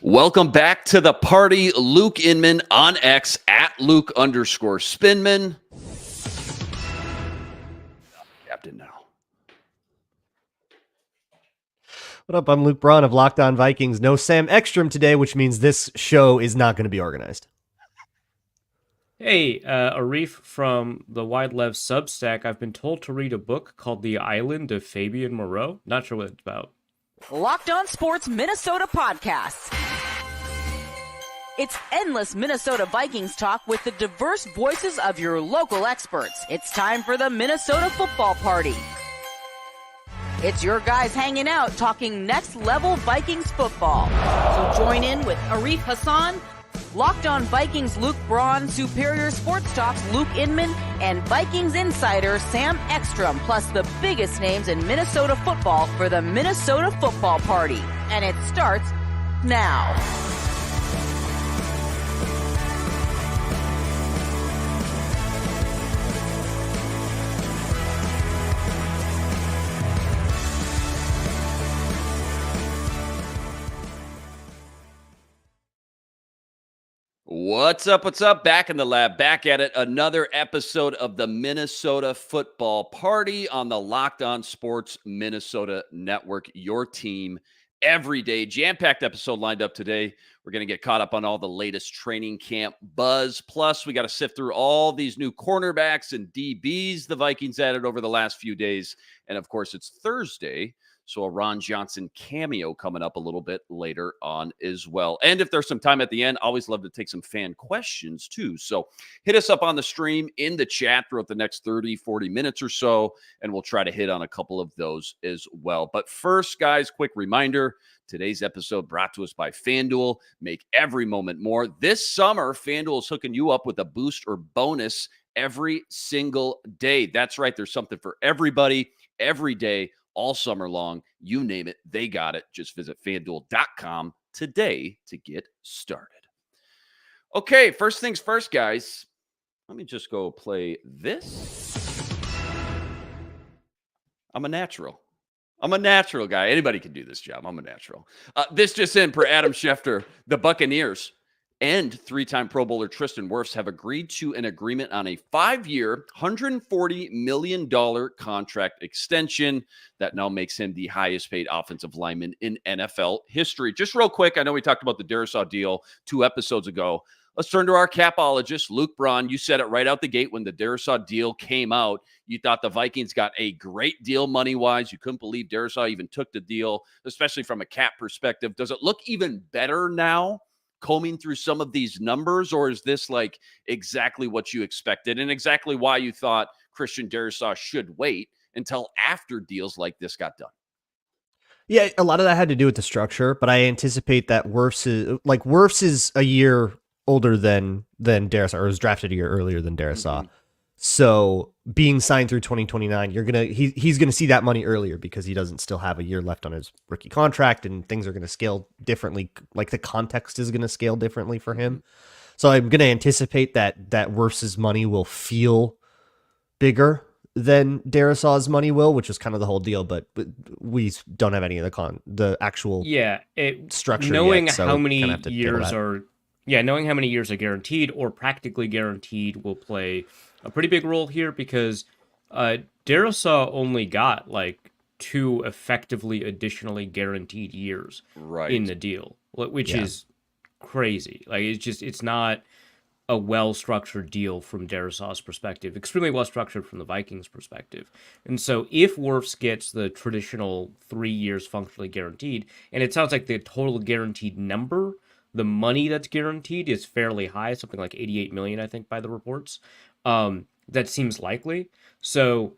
Welcome back to the party. Luke Inman on X at Luke_Spinman. Captain now. What up? I'm Luke Braun of Locked On Vikings. No Sam Ekstrom today, which means this show is not going to be organized. Hey, Arif from the Wide Lev Substack. I've been told to read a book called The Island of Fabian Moreau. Not sure what it's about. Locked On Sports Minnesota Podcasts. It's endless Minnesota Vikings talk with the diverse voices of your local experts. It's time for the Minnesota Football Party. It's your guys hanging out talking next level Vikings football. So join in with Arif Hassan, Locked On Vikings Luke Braun, Superior Sports Talks Luke Inman, and Vikings insider Sam Ekstrom, plus the biggest names in Minnesota football for the Minnesota Football Party. And it starts now. What's up? What's up? Back in the lab, back at it. Another episode of the Minnesota Football Party on the Locked On Sports Minnesota Network. Your team every day. Jam-packed episode lined up today. We're going to get caught up on all the latest training camp buzz. Plus, we got to sift through all these new cornerbacks and DBs the Vikings added over the last few days. And, of course, it's Thursday. So a Ron Johnson cameo coming up a little bit later on as well. And if there's some time at the end, always love to take some fan questions too. So hit us up on the stream, in the chat throughout the next 30, 40 minutes or so, and we'll try to hit on a couple of those as well. But first, guys, quick reminder, today's episode brought to us by FanDuel. Make every moment more. This summer, FanDuel is hooking you up with a boost or bonus every single day. That's right. There's something for everybody, every day, all summer long. You name it, they got it. Just visit FanDuel.com today to get started. Okay, first things first, guys. Let me just go play this. I'm a natural guy. Anybody can do this job. I'm a natural. This just in per Adam Schefter. The Buccaneers and three-time Pro Bowler Tristan Wirfs have agreed to an agreement on a 5-year, $140 million contract extension that now makes him the highest-paid offensive lineman in NFL history. Just real quick, I know we talked about the Darrisaw deal 2 episodes ago. Let's turn to our capologist, Luke Braun. You said it right out the gate when the Darrisaw deal came out. You thought the Vikings got a great deal money-wise. You couldn't believe Darrisaw even took the deal, especially from a cap perspective. Does it look even better now, combing through some of these numbers, or is this like exactly what you expected and exactly why you thought Christian Darrisaw should wait until after deals like this got done? Yeah, a lot of that had to do with the structure, but I anticipate that Wirfs is a year older than Darrisaw, or was drafted a year earlier than Darrisaw. Mm-hmm. So being signed through 2029, he's gonna see that money earlier because he doesn't still have a year left on his rookie contract, and things are gonna scale differently. Like the context is gonna scale differently for him. So I'm gonna anticipate that Wirfs' money will feel bigger than Darrisaw's money will, which is kind of the whole deal. But we don't have any of the actual structure knowing yet, so how many years are knowing how many years are guaranteed or practically guaranteed will play a pretty big role here, because Darrisaw only got like 2 effectively additionally guaranteed years in the deal, which is crazy. Like it's not a well-structured deal from Darrisaw's perspective, extremely well-structured from the Vikings' perspective. And so if Wirfs gets the traditional 3 years functionally guaranteed, and it sounds like the total guaranteed number, the money that's guaranteed, is fairly high, something like $88 million, I think, by the reports. That seems likely. So,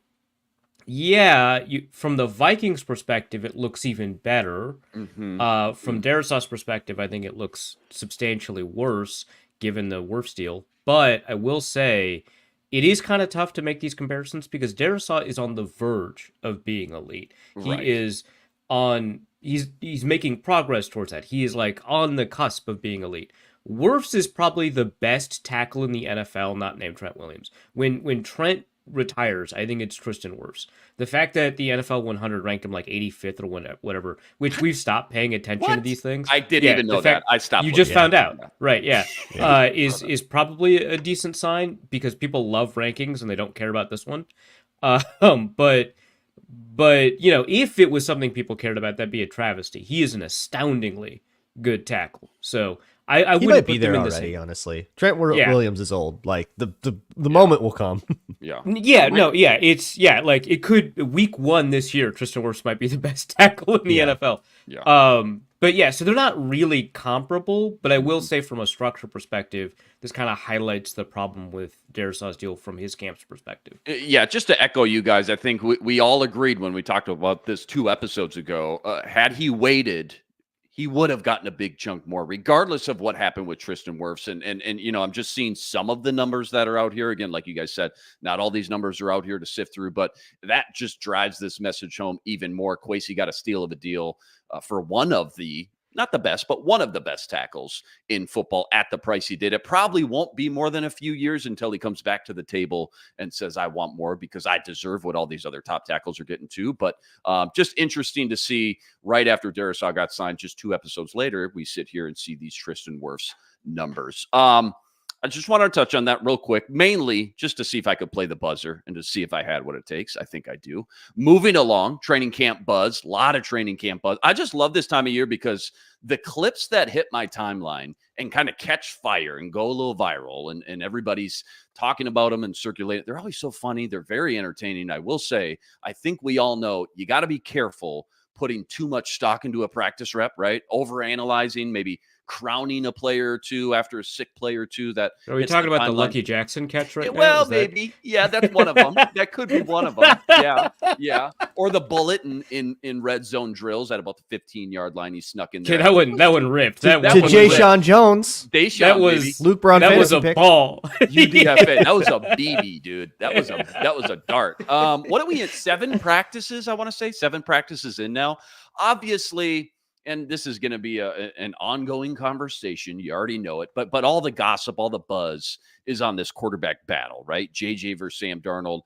from the Vikings' perspective, it looks even better. From Darrisaw's perspective, I think it looks substantially worse, given the Wirfs deal. But I will say, it is kind of tough to make these comparisons because Darrisaw is on the verge of being elite. Right. He is on... He's making progress towards that. He is like on the cusp of being elite. Wirfs is probably the best tackle in the NFL, not named Trent Williams. When Trent retires, I think it's Tristan Wirfs. The fact that the NFL 100 ranked him like 85th or whatever, which we've stopped paying attention to these things. I didn't even know that. I stopped. You just found out, Yeah. right? Yeah, is probably a decent sign because people love rankings and they don't care about this one. But if it was something people cared about, that'd be a travesty. He is an astoundingly good tackle. So I he wouldn't might be put there them in already. the same. Honestly, Trent Williams is old. Like the moment will come. Like it could week 1 this year. Tristan Wirfs might be the best tackle in the NFL. Yeah. So they're not really comparable. But I will say, from a structure perspective, this kind of highlights the problem with Darrisaw's deal from his camp's perspective. Yeah, just to echo you guys, I think we all agreed when we talked about this 2 episodes ago. Had he waited, he would have gotten a big chunk more, regardless of what happened with Tristan Wirfs. And I'm just seeing some of the numbers that are out here. Again, like you guys said, not all these numbers are out here to sift through, but that just drives this message home even more. Kwesi got a steal of a deal for one of the, not the best, but one of the best tackles in football at the price he did. It probably won't be more than a few years until he comes back to the table and says, I want more because I deserve what all these other top tackles are getting too. But just interesting to see right after Darrisaw got signed, just 2 episodes later, we sit here and see these Tristan Wirfs numbers. I just want to touch on that real quick, mainly just to see if I could play the buzzer and to see if I had what it takes. I think I do. Moving along, training camp buzz, a lot of training camp buzz. I just love this time of year because the clips that hit my timeline and kind of catch fire and go a little viral and everybody's talking about them and circulating, they're always so funny. They're very entertaining. I will say, I think we all know you got to be careful putting too much stock into a practice rep, right? Overanalyzing, maybe crowning a player or two after a sick player or two. That are we talking about the Lucky Jackson catch right now? Well, maybe. Yeah, that's one of them. That could be one of them. Yeah. Or the bullet in red zone drills at about the 15-yard line. He snuck in there. Okay, that one ripped. To Jay Sean Jones. That was Luke Brown. That was a pick. ball. UDFA. That was a BB, dude. That was a dart. What are we at? 7 practices? I want to say 7 practices in now. Obviously. And this is going to be an ongoing conversation. You already know it. But all the gossip, all the buzz is on this quarterback battle, right? JJ versus Sam Darnold.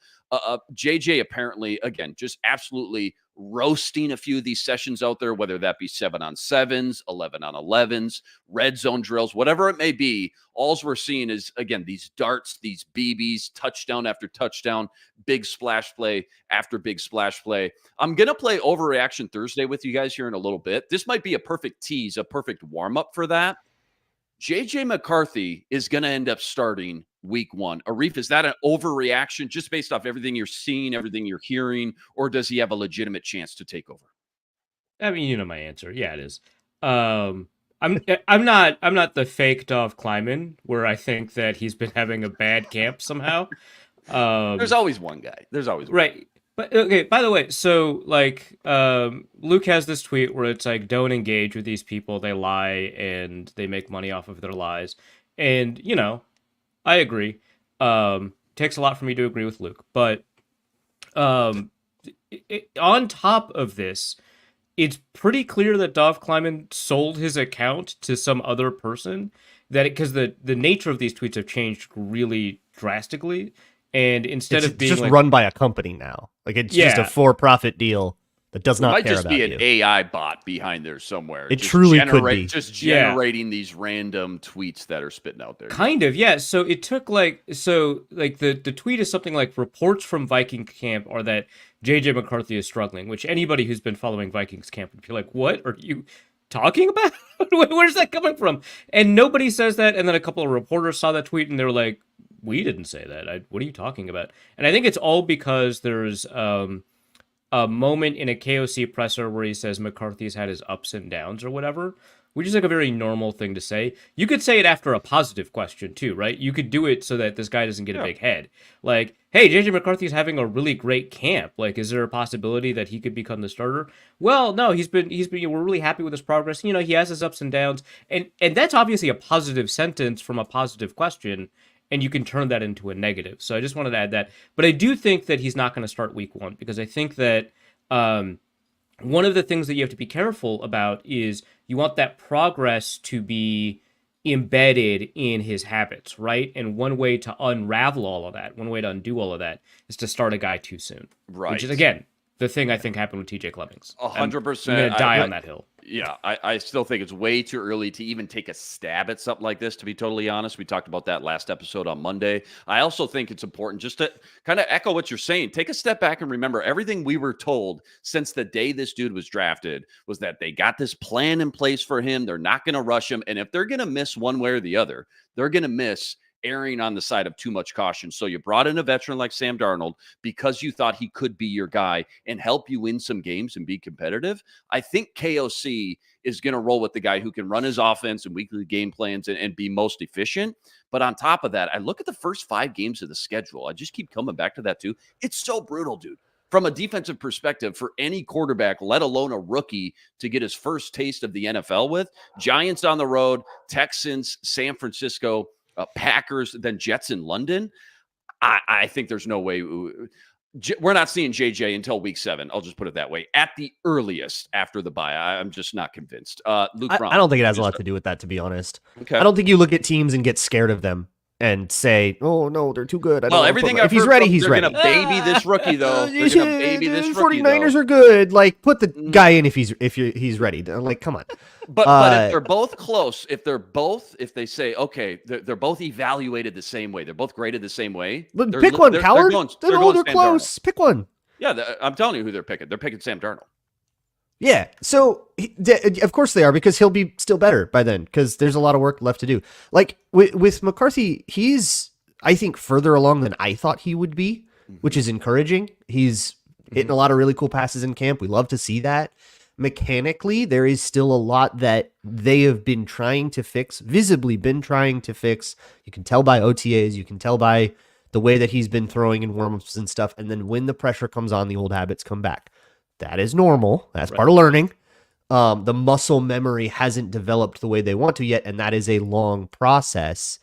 JJ apparently, again, just absolutely roasting a few of these sessions out there, whether that be 7-on-7s, 11-on-11s, red zone drills, whatever it may be. All we're seeing is, again, these darts, these BBs, touchdown after touchdown, big splash play after big splash play. I'm going to play Overreaction Thursday with you guys here in a little bit. This might be a perfect tease, a perfect warm-up for that. JJ McCarthy is going to end up starting week 1. Arif, is that an overreaction just based off everything you're seeing, everything you're hearing, or does he have a legitimate chance to take over? I mean, you know my answer. Yeah, it is. I'm not the fake Dov Kleiman where I think that he's been having a bad camp somehow. There's always one guy. There's always one. Right. But okay, by the way, so like Luke has this tweet where it's like, don't engage with these people. They lie and they make money off of their lies. And, I agree. Takes a lot for me to agree with Luke. But on top of this, it's pretty clear that Dov Kleiman sold his account to some other person, because the nature of these tweets have changed really drastically. And instead of being just run by a company now, like it's just a for-profit deal that does not care about you. It might just be an AI bot behind there somewhere. It truly could be. Just generating these random tweets that are spitting out there. Kind of, yeah. So it took the tweet is something like, reports from Viking camp are that JJ McCarthy is struggling, which anybody who's been following Vikings camp would be like, what are you talking about? Where's that coming from? And nobody says that. And then a couple of reporters saw that tweet and they were like, we didn't say that. What are you talking about? And I think it's all because there's a moment in a KOC presser where he says McCarthy's had his ups and downs or whatever, which is like a very normal thing to say. You could say it after a positive question too, right? You could do it so that this guy doesn't get a big head. Like, hey, JJ McCarthy's having a really great camp. Like, is there a possibility that he could become the starter? Well, no, he's been we're really happy with his progress. He has his ups and downs. And that's obviously a positive sentence from a positive question. And you can turn that into a negative. So I just wanted to add that. But I do think that he's not going to start week 1 because I think that one of the things that you have to be careful about is you want that progress to be embedded in his habits, right? And one way to unravel all of that, one way to undo all of that, is to start a guy too soon. Right. Which is, again, the thing I think happened with TJ Clemmings. 100%. I'm going to die on that hill. Yeah, I still think it's way too early to even take a stab at something like this, to be totally honest. We talked about that last episode on Monday. I also think it's important just to kind of echo what you're saying. Take a step back and remember everything we were told since the day this dude was drafted was that they got this plan in place for him. They're not going to rush him. And if they're going to miss one way or the other, they're going to miss erring on the side of too much caution. So you brought in a veteran like Sam Darnold because you thought he could be your guy and help you win some games and be competitive. I think KOC is going to roll with the guy who can run his offense and weekly game plans and be most efficient. But on top of that, I look at the first 5 games of the schedule. I just keep coming back to that too. It's so brutal, dude. From a defensive perspective, for any quarterback, let alone a rookie, to get his first taste of the NFL with, Giants on the road, Texans, San Francisco, Packers, then Jets in London. I think there's no way we're not seeing JJ until week 7. I'll just put it that way. At the earliest after the bye. I'm just not convinced. Luke Brown. I don't think it has a lot to do with that, to be honest. Okay. I don't think you look at teams and get scared of them and say, "Oh no, they're too good." Everything if he's ready, he's ready. They're gonna baby this rookie, though. They're gonna baby this rookie. 49ers are good. Like, put the guy in if he's ready. Like, come on. But if they're both close, if they say, okay, they're both evaluated the same way, they're both graded the same way. But pick one, coward. They're close. Darnold. Pick one. Yeah, I'm telling you who they're picking. They're picking Sam Darnold. Yeah, so of course they are, because he'll be still better by then, because there's a lot of work left to do. Like with McCarthy, he's, I think, further along than I thought he would be, which is encouraging. He's hitting a lot of really cool passes in camp. We love to see that. Mechanically, there is still a lot that they have been trying to fix, visibly been trying to fix. You can tell by OTAs, you can tell by the way that he's been throwing in warmups and stuff. And then when the pressure comes on, the old habits come back. That is normal. That's part of learning. The muscle memory hasn't developed the way they want to yet, and that is a long process.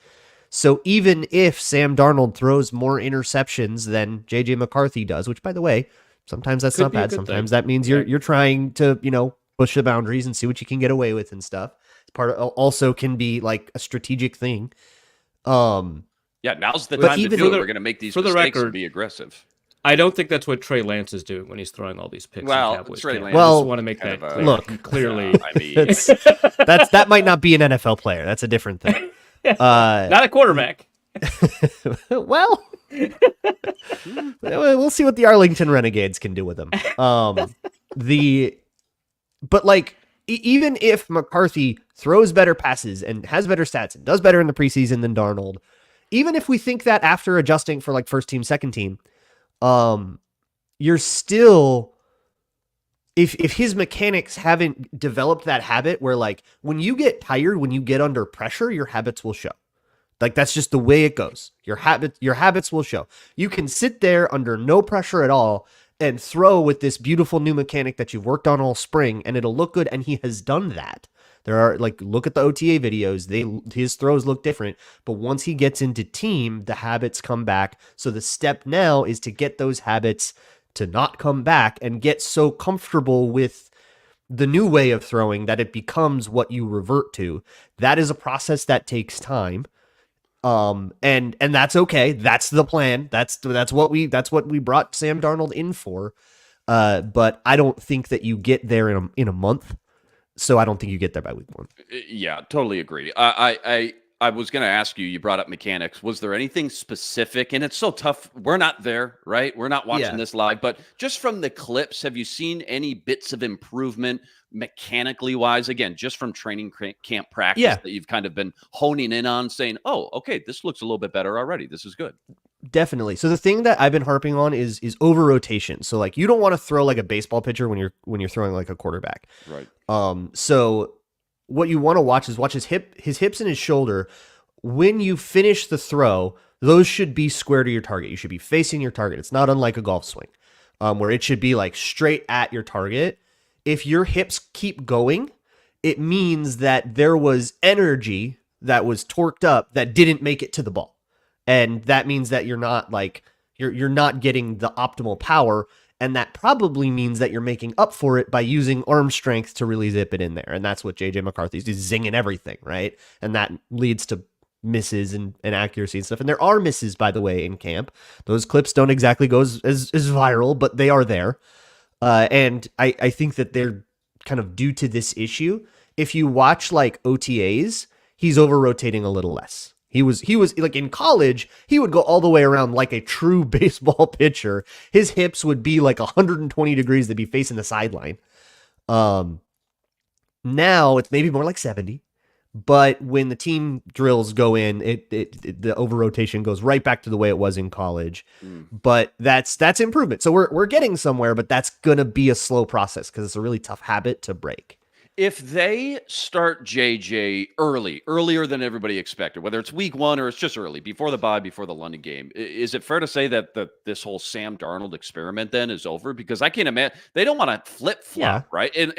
So even if Sam Darnold throws more interceptions than JJ McCarthy does, which, by the way, sometimes that's not bad. Sometimes that means you're trying to, push the boundaries and see what you can get away with and stuff. It's also can be like a strategic thing. Yeah, now's the time to do it. We're going to make these mistakes and be aggressive. I don't think that's what Trey Lance is doing when he's throwing all these picks. Well, Trey Lance. Well, I just want to make that clear. Look, clearly, I mean, that might not be an NFL player. That's a different thing. Not a quarterback. Well, we'll see what the Arlington Renegades can do with him. But like, even if McCarthy throws better passes and has better stats and does better in the preseason than Darnold, even if we think that after adjusting for like first team, second team, you're still, if his mechanics haven't developed that habit where, like, when you get tired, when you get under pressure, your habits will show. Like, that's just the way it goes. Your habits will show. You can sit there under no pressure at all and throw with this beautiful new mechanic that you've worked on all spring, and it'll look good. And he has done that. There are, like, look at the OTA videos. His throws look different, but once he gets into team, the habits come back. So the step now is to get those habits to not come back and get so comfortable with the new way of throwing that it becomes what you revert to. That is a process that takes time. And that's okay. That's the plan. That's what we brought Sam Darnold in for. But I don't think that you get there in a month. So I don't think you get there by week 1. Yeah, totally agree. I was going to ask you, you brought up mechanics. Was there anything specific? And it's so tough. We're not there, right? We're not watching this live, but just from the clips, have you seen any bits of improvement mechanically wise? Again, just from training camp practice that you've kind of been honing in on, saying, oh, okay, this looks a little bit better already. This is good. Definitely. So the thing that I've been harping on is over rotation. So like, you don't want to throw like a baseball pitcher when you're throwing like a quarterback. Right. So what you want to watch his hips and his shoulder. When you finish the throw, those should be square to your target. You should be facing your target. It's not unlike a golf swing, where it should be like straight at your target. If your hips keep going, it means that there was energy that was torqued up that didn't make it to the ball. And that means that you're not like, you're not getting the optimal power. And that probably means that you're making up for it by using arm strength to really zip it in there. And that's what JJ McCarthy's just zinging everything, right? And that leads to misses and accuracy and stuff. And there are misses, by the way, in camp. Those clips don't exactly go as viral, but they are there. And I think that they're kind of due to this issue. If you watch like OTAs, he's over rotating a little less. He was like in college, he would go all the way around like a true baseball pitcher. His hips would be like 120 degrees. They'd be facing the sideline. Now it's maybe more like 70. But when the team drills go in, the over rotation goes right back to the way it was in college. But that's improvement. So we're getting somewhere, but that's gonna be a slow process because it's a really tough habit to break. If they start JJ earlier than everybody expected, whether it's week 1 or it's just early, before the bye, before the London game, is it fair to say that this whole Sam Darnold experiment then is over? Because I can't imagine they don't want to flip-flop, right? And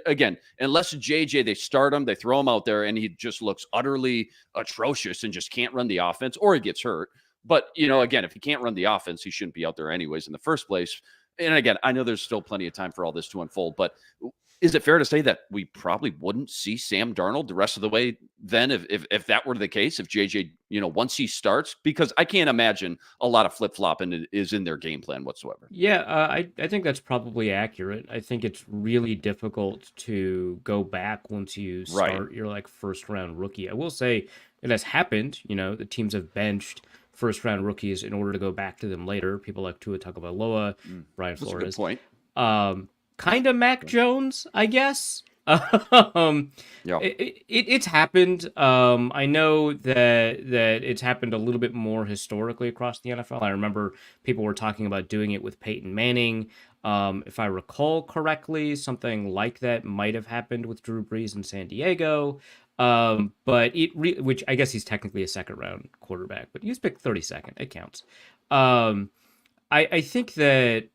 again, unless JJ, they start him, they throw him out there, and he just looks utterly atrocious and just can't run the offense, or he gets hurt. But, again, if he can't run the offense, he shouldn't be out there anyways in the first place. And again, I know there's still plenty of time for all this to unfold, but is it fair to say that we probably wouldn't see Sam Darnold the rest of the way then if that were the case, if JJ, once he starts? Because I can't imagine a lot of flip-flopping is in their game plan whatsoever. Yeah, I think that's probably accurate. I think it's really difficult to go back once you start your like first-round rookie. I will say it has happened. The teams have benched first-round rookies in order to go back to them later. People like Tua Tagovailoa, Brian Flores. That's a good point. Kind of Mac Jones, I guess. It's happened. I know that it's happened a little bit more historically across the NFL. I remember people were talking about doing it with Peyton Manning. If I recall correctly, something like that might have happened with Drew Brees in San Diego. But which I guess he's technically a second-round quarterback, but he was picked 32nd. It counts. I think that,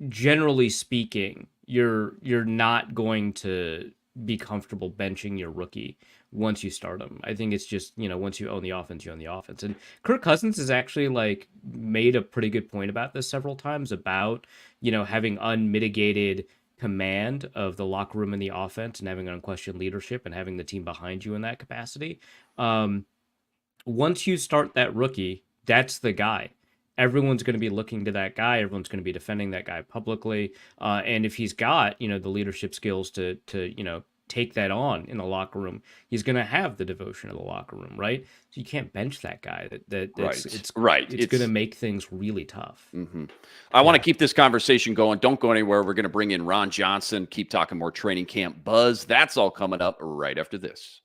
generally speaking, you're not going to be comfortable benching your rookie once you start him. I think it's just, once you own the offense, you own the offense. And Kirk Cousins has actually like made a pretty good point about this several times about, having unmitigated command of the locker room and the offense and having unquestioned leadership and having the team behind you in that capacity. Once you start that rookie, that's the guy. Everyone's going to be looking to that guy. Everyone's going to be defending that guy publicly. And if he's got, the leadership skills to take that on in the locker room, he's going to have the devotion of the locker room, right? So you can't bench that guy. It's going to make things really tough. Mm-hmm. I want to keep this conversation going. Don't go anywhere. We're going to bring in Ron Johnson, keep talking more training camp buzz. That's all coming up right after this.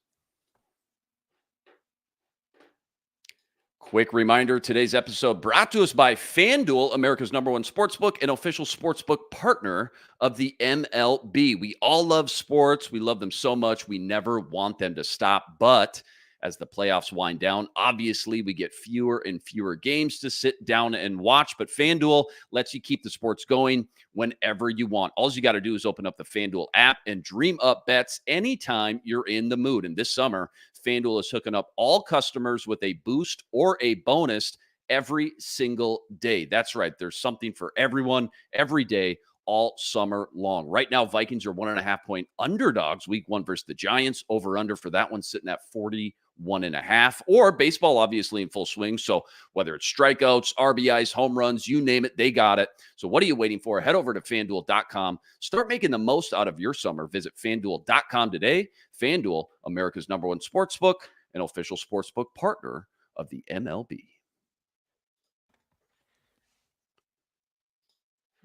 Quick reminder, today's episode brought to us by FanDuel, America's #1 sportsbook and official sportsbook partner of the MLB. We all love sports. We love them so much. We never want them to stop. But as the playoffs wind down, obviously we get fewer and fewer games to sit down and watch. But FanDuel lets you keep the sports going whenever you want. All you got to do is open up the FanDuel app and dream up bets anytime you're in the mood. And this summer, FanDuel is hooking up all customers with a boost or a bonus every single day. That's right. There's something for everyone every day all summer long. Right now, Vikings are 1.5-point underdogs week 1 versus the Giants. Over under for that one sitting at 41.5. Or baseball, obviously, in full swing. So whether it's strikeouts, RBIs, home runs, you name it, they got it. So what are you waiting for? Head over to FanDuel.com. Start making the most out of your summer. Visit FanDuel.com today. FanDuel, America's #1 sportsbook and official sportsbook partner of the MLB.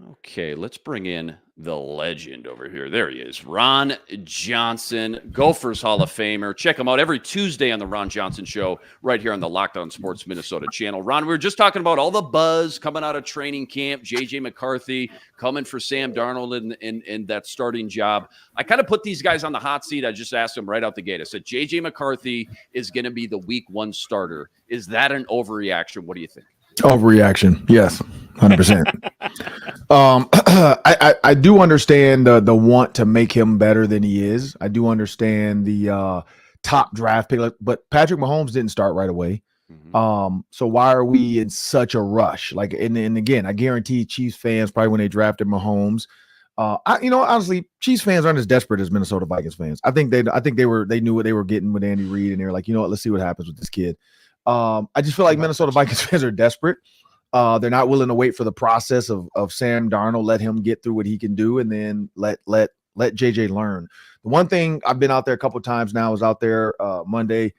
Okay, let's bring in the legend over here. There he is, Ron Johnson, Gophers Hall of Famer. Check him out every Tuesday on the Ron Johnson Show right here on the Locked On Sports Minnesota channel. Ron, we were just talking about all the buzz coming out of training camp, J.J. McCarthy coming for Sam Darnold in that starting job. I kind of put these guys on the hot seat. I just asked them right out the gate. I said, J.J. McCarthy is going to be the week 1 starter. Is that an overreaction? What do you think? Overreaction, yes, 100%. I do understand the want to make him better than he is. I do understand the top draft pick, but Patrick Mahomes didn't start right away. So why are we in such a rush? Like, and again, I guarantee Chiefs fans probably when they drafted Mahomes, honestly, Chiefs fans aren't as desperate as Minnesota Vikings fans. I think they knew what they were getting with Andy Reid, and they were like, you know what, let's see what happens with this kid. I just feel like Minnesota Vikings fans are desperate. They're not willing to wait for the process of Sam Darnold, let him get through what he can do, and then let JJ learn. The one thing, I've been out there a couple of times now, I was out there Monday,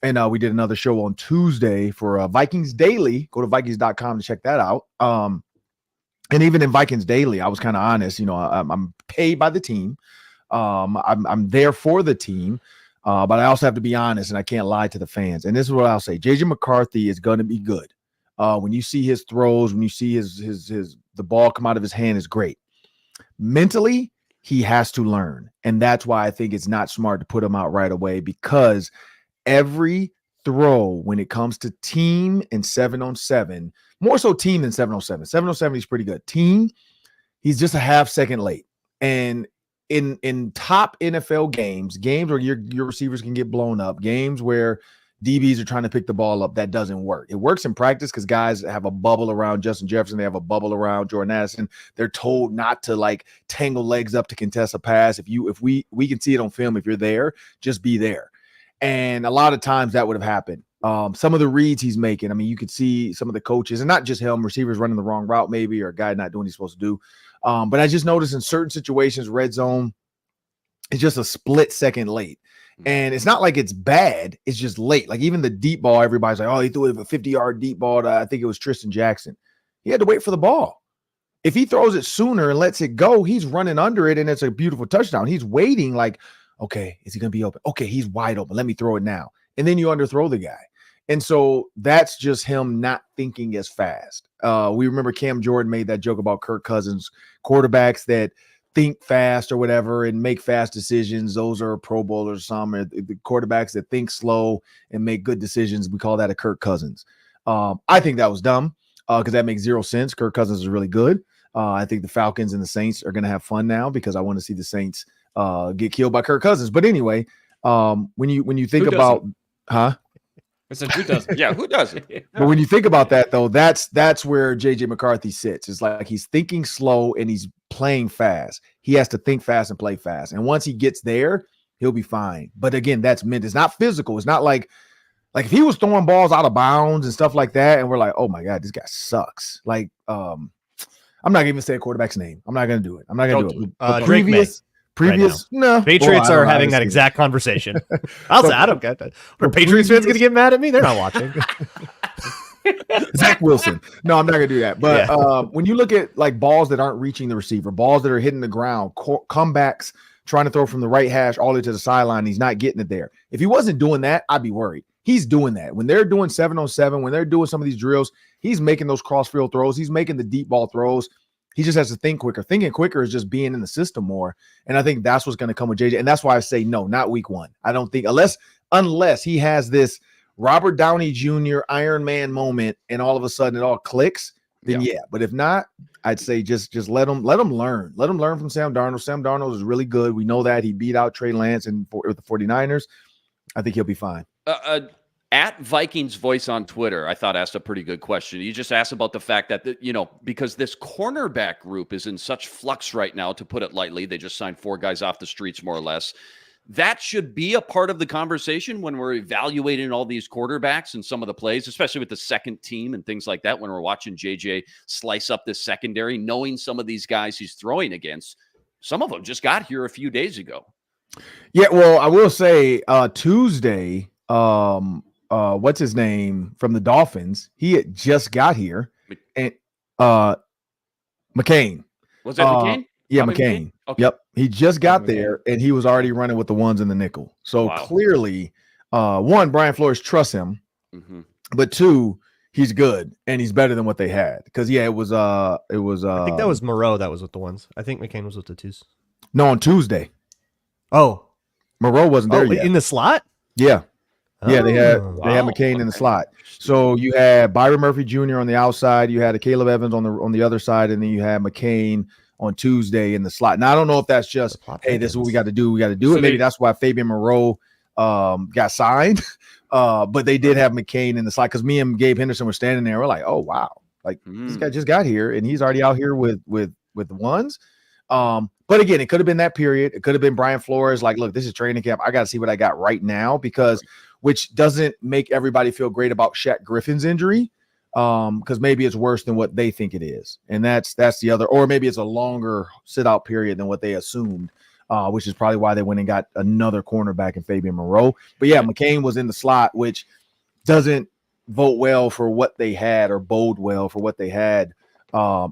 and we did another show on Tuesday for Vikings Daily. Go to Vikings.com to check that out. And even in Vikings Daily, I was kind of honest. I'm paid by the team. I'm there for the team, but I also have to be honest, and I can't lie to the fans. And this is what I'll say: JJ McCarthy is going to be good. When you see his throws, when you see the ball come out of his hand, is great. Mentally, he has to learn, and that's why I think it's not smart to put him out right away, because every throw when it comes to team and 7-on-7, more so team than 7-on-7. 7-on-7, he's pretty good. Team, he's just a half second late. And in top NFL games where your receivers can get blown up, games where DBs are trying to pick the ball up, that doesn't work. It works in practice because guys have a bubble around Justin Jefferson. They have a bubble around Jordan Addison. They're told not to like tangle legs up to contest a pass. If we can see it on film, if you're there, just be there. And a lot of times that would have happened. Some of the reads he's making, I mean, you could see some of the coaches, and not just him, receivers running the wrong route maybe, or a guy not doing what he's supposed to do. But I just noticed in certain situations, red zone, it's just a split second late. And it's not like it's bad. It's just late. Like even the deep ball, everybody's like, oh, he threw a 50-yard deep ball to, I think it was Tristan Jackson. He had to wait for the ball. If he throws it sooner and lets it go, he's running under it, and it's a beautiful touchdown. He's waiting like, okay, is he going to be open? Okay, he's wide open. Let me throw it now. And then you underthrow the guy. And so that's just him not thinking as fast. We remember Cam Jordan made that joke about Kirk Cousins, quarterbacks that think fast or whatever and make fast decisions. Those are Pro Bowlers. Some are the quarterbacks that think slow and make good decisions. We call that a Kirk Cousins. I think that was dumb because that makes zero sense. Kirk Cousins is really good. I think the Falcons and the Saints are going to have fun now because I want to see the Saints get killed by Kirk Cousins. But anyway, when you think about, It's a who doesn't? Yeah, who doesn't? But when you think about that, though, that's where JJ McCarthy sits. It's like he's thinking slow and he's playing fast. He has to think fast and play fast. And once he gets there, he'll be fine. But again, that's meant. It's not physical. It's not like if he was throwing balls out of bounds and stuff like that, and we're like, oh my God, this guy sucks. Like, I'm not even say a quarterback's name. I'm not gonna do it. I'm not gonna do it. But previous, right no. Patriots are having that exact conversation. I don't get that. Are Patriots fans gonna get mad at me? They're not watching. Zach Wilson. No, I'm not gonna do that. But when you look at like balls that aren't reaching the receiver, balls that are hitting the ground, comebacks, trying to throw from the right hash all the way to the sideline, he's not getting it there. If he wasn't doing that, I'd be worried. He's doing that. When they're doing 7-on-7, when they're doing some of these drills, he's making those cross-field throws. He's making the deep ball throws. He just has to think quicker. Thinking quicker is just being in the system more. And I think that's what's going to come with JJ. And that's why I say no, not week one. I don't think unless he has this Robert Downey Jr. Iron Man moment and all of a sudden it all clicks, then yeah. But if not, I'd say just let him learn. Let him learn from Sam Darnold. Sam Darnold is really good. We know that. He beat out Trey Lance with the 49ers. I think he'll be fine. At Vikings Voice on Twitter, I thought asked a pretty good question. You just asked about the fact that, because this cornerback group is in such flux right now, to put it lightly. They just signed 4 guys off the streets, more or less. That should be a part of the conversation when we're evaluating all these quarterbacks and some of the plays, especially with the second team and things like that, when we're watching JJ slice up this secondary, knowing some of these guys he's throwing against. Some of them just got here a few days ago. Yeah, well, I will say Tuesday, what's his name from the Dolphins? He had just got here, and McCain. Was that McCain? Yeah, McCain. Okay. Yep, he just got there, and he was already running with the ones in the nickel. So clearly, one, Brian Flores trusts him, but 2, he's good and he's better than what they had. Because it was. I think that was Moreau. That was with the ones. I think McCain was with the 2s. No, on Tuesday. Oh, Moreau wasn't there yet in the slot. Yeah. Yeah, they had McCain in the slot. So you had Byron Murphy Jr. on the outside, you had a Caleb Evans on the other side, and then you had McCain on Tuesday in the slot. Now I don't know if that's just, hey, this is what we got to do. We got to do it. Maybe that's why Fabian Moreau got signed. But they did have McCain in the slot because me and Gabe Henderson were standing there. We're like, oh wow, like this guy just got here and he's already out here with the ones. But again, it could have been that period. It could have been Brian Flores. Like, look, this is training camp. I got to see what I got right now which doesn't make everybody feel great about Shaq Griffin's injury. Because maybe it's worse than what they think it is. And that's the other, or maybe it's a longer sit out period than what they assumed. Which is probably why they went and got another cornerback in Fabian Moreau. But yeah, McCain was in the slot, which doesn't vote well for what they had or bode well for what they had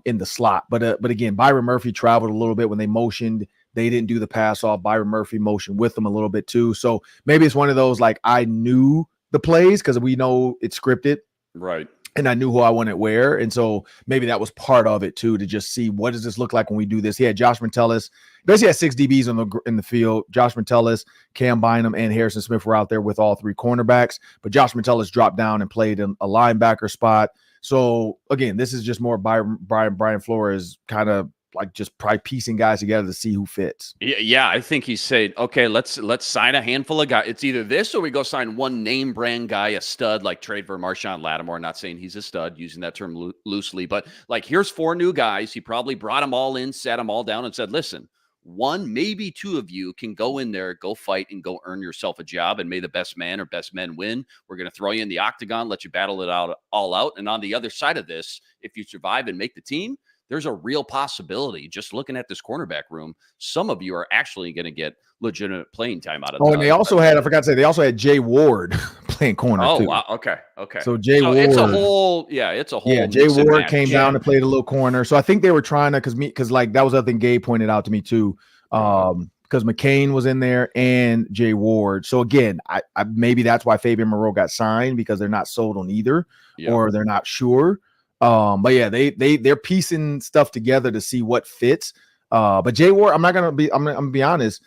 in the slot. But again, Byron Murphy traveled a little bit when they motioned. They didn't do the pass off. Byron Murphy motioned with them a little bit too. So maybe it's one of those, like, I knew the plays because we know it's scripted. Right. And I knew who I wanted where. And so maybe that was part of it too, to just see what does this look like when we do this. He had Josh Metellus. Basically had 6 DBs in the field. Josh Metellus, Cam Bynum, and Harrison Smith were out there with all 3 cornerbacks. But Josh Metellus dropped down and played in a linebacker spot. So again, this is just more Brian Flores kind of like just probably piecing guys together to see who fits. Yeah, I think he's saying, okay, let's sign a handful of guys. It's either this or we go sign one name brand guy, a stud, like trade for Marshawn Lattimore. Not saying he's a stud, using that term loosely, but like, here's 4 new guys. He probably brought them all in, sat them all down and said, listen, 1, maybe 2 of you can go in there, go fight and go earn yourself a job, and may the best man or best men win. We're going to throw you in the octagon, let you battle it out all out. And on the other side of this, if you survive and make the team, there's a real possibility, just looking at this cornerback room, some of you are actually going to get legitimate playing time out of and they also had, I forgot to say, they also had Jay Ward playing corner too. Oh, wow. Okay. So Jay Ward. It's a whole. Yeah, Jay Ward came down and played a little corner. So I think they were trying to, because like that was the other thing Gabe pointed out to me too. Because McCain was in there and Jay Ward. So again, I maybe that's why Fabian Moreau got signed, because they're not sold on either, or they're not sure. But yeah, they're piecing stuff together to see what fits. But Jay Ward, I'm gonna be honest,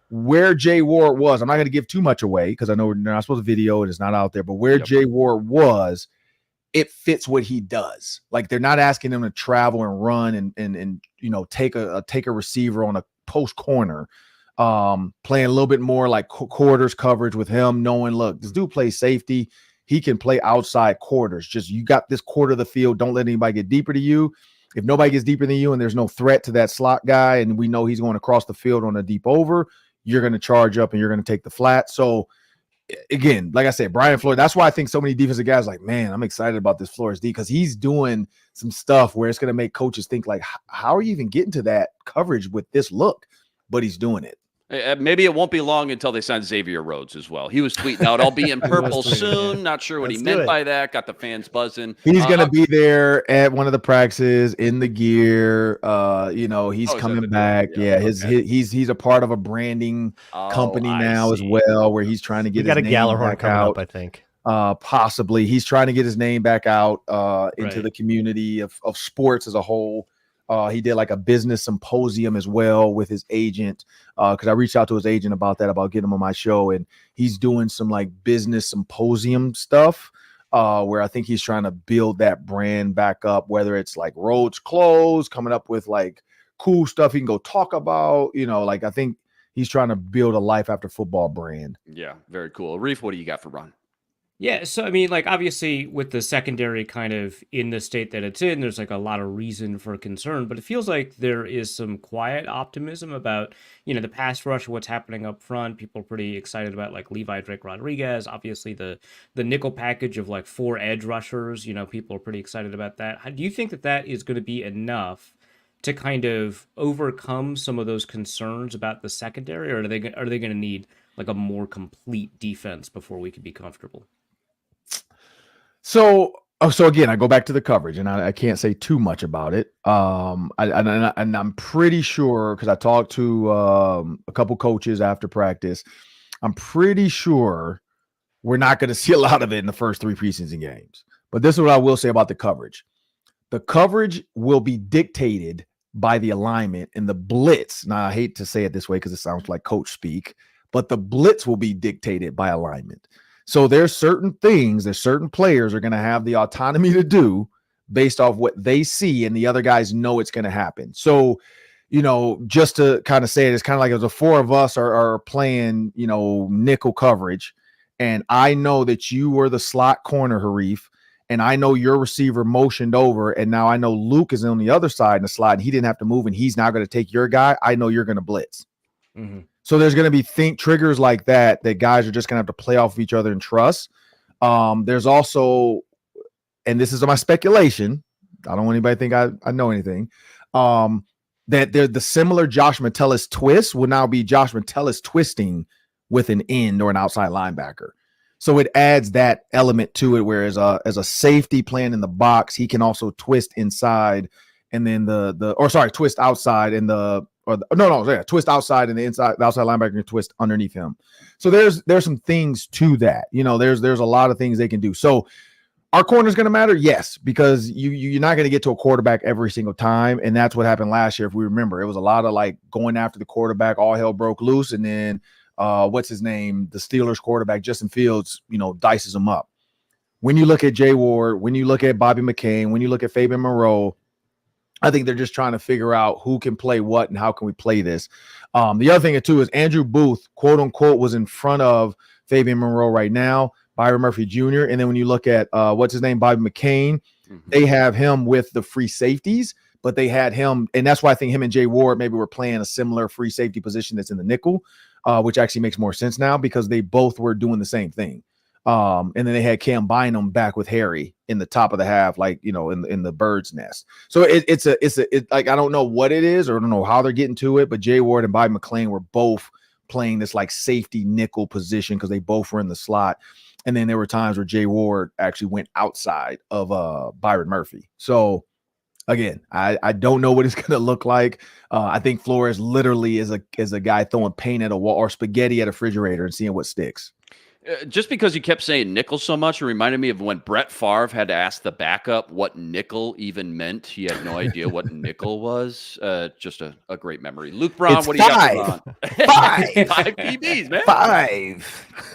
where Jay Ward was, I'm not gonna give too much away because I know we're not supposed to video it, it's not out there, but where Jay Ward was, it fits what he does. Like, they're not asking him to travel and run and take a receiver on a post corner. Playing a little bit more like quarters coverage with him, knowing, look, this dude plays safety. He can play outside quarters. Just, you got this quarter of the field. Don't let anybody get deeper to you. If nobody gets deeper than you and there's no threat to that slot guy, and we know he's going across the field on a deep over, you're going to charge up and you're going to take the flat. So again, like I said, Brian Flores, that's why I think so many defensive guys like, man, I'm excited about this Flores D, because he's doing some stuff where it's going to make coaches think like, how are you even getting to that coverage with this look? But he's doing it. Maybe it won't be long until they sign Xavier Rhodes as well. He was tweeting out, I'll be in purple soon. Not sure what he meant by that. Got the fans buzzing. He's going to be there at one of the practices in the gear. He's coming back. Yeah. He's a part of a branding company now as well, where he's trying to get his name back out. I think. Possibly. He's trying to get his name back out into the community of sports as a whole. He did like a business symposium as well with his agent, because I reached out to his agent about getting him on my show, and he's doing some like business symposium stuff where I think he's trying to build that brand back up, whether it's like Rhodes clothes, coming up with like cool stuff he can go talk about, like I think he's trying to build a life after football brand. Yeah, very cool. Reef, what do you got for Ron? Yeah, so I mean, like, obviously with the secondary kind of in the state that it's in, there's like a lot of reason for concern, but it feels like there is some quiet optimism about, the pass rush, what's happening up front. People are pretty excited about like Levi Drake Rodriguez, obviously the nickel package of like 4 edge rushers, people are pretty excited about that. Do you think that is going to be enough to kind of overcome some of those concerns about the secondary, or are they going to need like a more complete defense before we can be comfortable? So again, I go back to the coverage, and I can't say too much about it. And I'm pretty sure, because I talked to a couple coaches after practice, I'm pretty sure we're not going to see a lot of it in the first 3 preseason games. But this is what I will say about the coverage. The coverage will be dictated by the alignment and the blitz. Now, I hate to say it this way because it sounds like coach speak, but the blitz will be dictated by alignment. So there's certain things that certain players are going to have the autonomy to do based off what they see, and the other guys know it's going to happen. So, just to kind of say it, it's kind of like as the four of us are playing, nickel coverage. And I know that you were the slot corner, Harif, and I know your receiver motioned over. And now I know Luke is on the other side in the slot and he didn't have to move and he's now going to take your guy. I know you're going to blitz. Mm-hmm. So there's going to be triggers like that guys are just going to have to play off of each other and trust. There's also, and this is my speculation, I don't want anybody to think I know anything, that the similar Josh Metellus twist will now be Josh Metellus twisting with an end or an outside linebacker. So it adds that element to it, whereas as a safety playing in the box, he can also twist inside and then twist outside in twist outside and the outside linebacker can twist underneath him. So there's some things to that. There's a lot of things they can do. So our corner is going to matter, yes, because you're not going to get to a quarterback every single time, and that's what happened last year. If we remember, it was a lot of like going after the quarterback, all hell broke loose, and then what's his name, the Steelers quarterback Justin Fields, dices him up. When you look at Jay Ward, when you look at Bobby McCain, when you look at Fabian Moreau, I think they're just trying to figure out who can play what and how can we play this. The other thing too is Andrew Booth, quote unquote, was in front of Fabian Moreau right now. Byron Murphy Jr. And then when you look at Bobby McCain, they have him with the free safeties, but they had him, and that's why I think him and Jay Ward maybe were playing a similar free safety position that's in the nickel, which actually makes more sense now because they both were doing the same thing. And then they had Cam Bynum back with Harry in the top of the half, like in the bird's nest. So it's like I don't know what it is or I don't know how they're getting to it, but Jay Ward and Bobby McClain were both playing this like safety nickel position because they both were in the slot. And then there were times where Jay Ward actually went outside of Byron Murphy. So again, I don't know what it's going to look like. I think Flores literally is a guy throwing paint at a wall or spaghetti at a refrigerator and seeing what sticks. Just because you kept saying nickel so much, it reminded me of when Brett Favre had to ask the backup what nickel even meant. He had no idea what nickel was. Just a great memory. Luke Braun, it's what do you got going on? Five PBs, man. 5.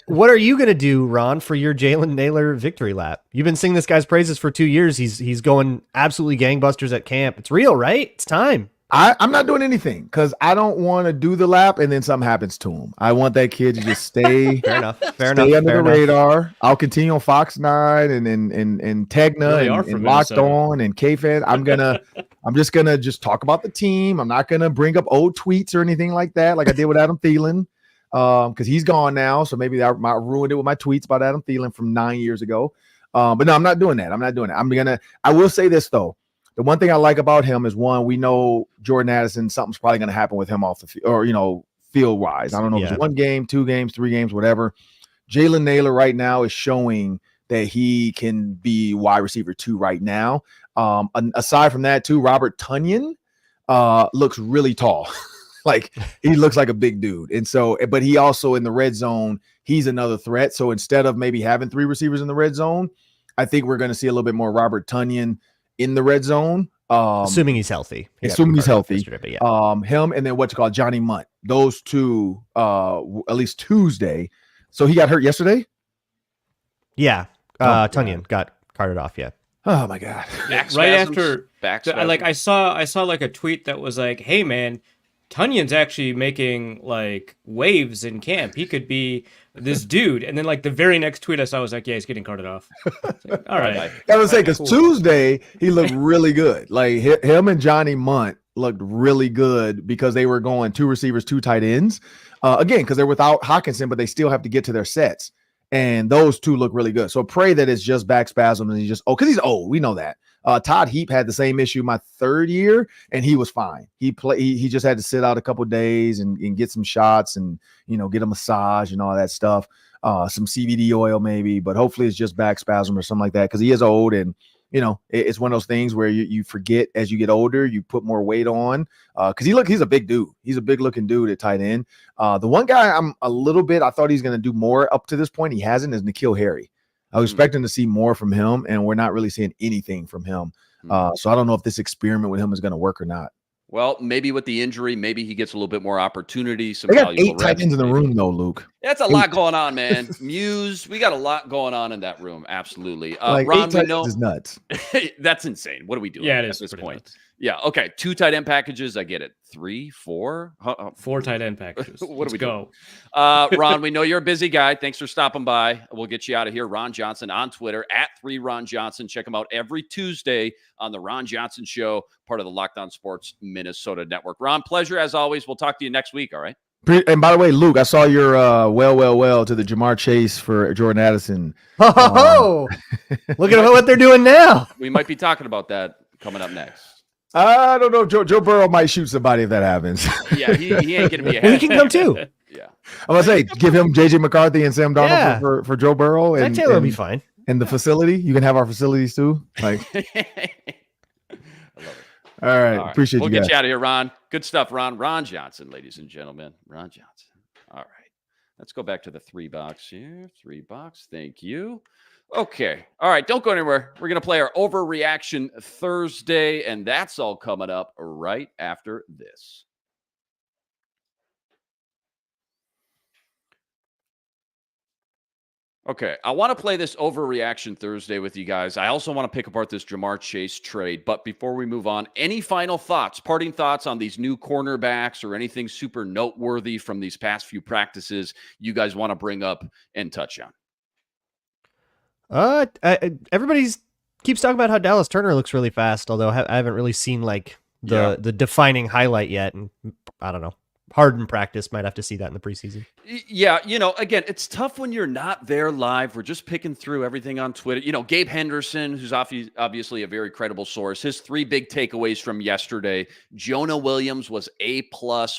What are you going to do, Ron, for your Jalen Naylor victory lap? You've been singing this guy's praises for 2 years. He's going absolutely gangbusters at camp. It's real, right? It's time. I'm not doing anything because I don't want to do the lap and then something happens to him. I want that kid to just stay. Fair enough. Under the radar. I'll continue on Fox 9 and Tegna and Locked On and K-Fed. I'm just gonna talk about the team. I'm not gonna bring up old tweets or anything like that, like I did with Adam Thielen. Because he's gone now, so maybe I ruined it with my tweets about Adam Thielen from 9 years ago. But no, I'm not doing that. I will say this though. The one thing I like about him is one, we know Jordan Addison, something's probably going to happen with him off the field, or field wise. I don't know if it's 1 game, 2 games, 3 games, whatever. Jalen Naylor right now is showing that he can be wide receiver 2 right now. Aside from that, too, Robert Tonyan looks really tall. Like he looks like a big dude. And so, but he also in the red zone, he's another threat. So instead of maybe having 3 receivers in the red zone, I think we're going to see a little bit more Robert Tonyan in the red zone. Assuming he's healthy. Assuming he's healthy. But yeah. Him and then Johnny Munt. Those two, at least Tuesday. So he got hurt yesterday? Yeah. Tonyan got carted off, yeah. Oh my God. Right after I saw like a tweet that was like, hey man, Tunyan's actually making like waves in camp. He could be this dude. And then like the very next tweet I saw was like, yeah, he's getting carted off. Like, all right. I was saying because Tuesday he looked really good. Like him and Johnny Munt looked really good because they were going 2 receivers, 2 tight ends. Again, because they're without Hawkinson, but they still have to get to their sets. And those 2 look really good. So pray that it's just back spasm and because he's old. We know that. Todd Heap had the same issue my 3rd year, and he was fine. He just had to sit out a couple days and get some shots and get a massage and all that stuff. Some CBD oil maybe, but hopefully it's just back spasm or something like that because he is old and it's one of those things where you forget as you get older, you put more weight on because he's a big dude. He's a big looking dude at tight end. The one guy I thought he's going to do more up to this point. He hasn't is N'Keal Harry. I was expecting to see more from him, and we're not really seeing anything from him. So I don't know if this experiment with him is going to work or not. Well, maybe with the injury, maybe he gets a little bit more opportunity. They got 8 tight ends in the room, though, Luke. That's a lot going on, man. Muse, we got a lot going on in that room. Absolutely. Like Ron, 8 tight ends is nuts. That's insane. What are we doing at this point? Nuts. Yeah. Okay. 2 tight end packages. I get it. 3, 4, 4 tight end packages. What Let's do we go? Ron, we know you're a busy guy. Thanks for stopping by. We'll get you out of here. Ron Johnson on Twitter at 3Ron Johnson. Check him out every Tuesday on the Ron Johnson Show, part of the Locked On Sports Minnesota Network. Ron, pleasure as always. We'll talk to you next week. All right. And by the way, Luke, I saw your well to the Jamar Chase for Jordan Addison. Oh, look at what they're doing now. We might be talking about that coming up next. I don't know. Joe Burrow might shoot somebody if that happens. Yeah, he ain't going to be He can come too. Yeah. I was say, give him J.J. McCarthy and Sam Darnold for Joe Burrow. Zach Taylor will be fine. And the facility. You can have our facilities too. Like, I love it. all right. Appreciate we'll you guys. get you out of here, Ron. Good stuff, Ron. Ron Johnson, ladies and gentlemen. Ron Johnson. All right. Let's go back to the 3 box here. 3 box. Thank you. Okay. All right. Don't go anywhere. We're going to play our Overreaction Thursday, and that's all coming up right after this. Okay, I want to play this Overreaction Thursday with you guys. I also want to pick apart this Jamar Chase trade. But before we move on, any final thoughts, parting thoughts on these new cornerbacks or anything super noteworthy from these past few practices you guys want to bring up and touch on? Everybody's keeps talking about how Dallas Turner looks really fast, although I haven't really seen like the defining highlight yet. And I don't know. Hard in practice, might have to see that in the preseason. Yeah, again, it's tough when you're not there live. We're just picking through everything on Twitter. Gabe Henderson, who's obviously a very credible source, his 3 big takeaways from yesterday. Jonah Williams was A+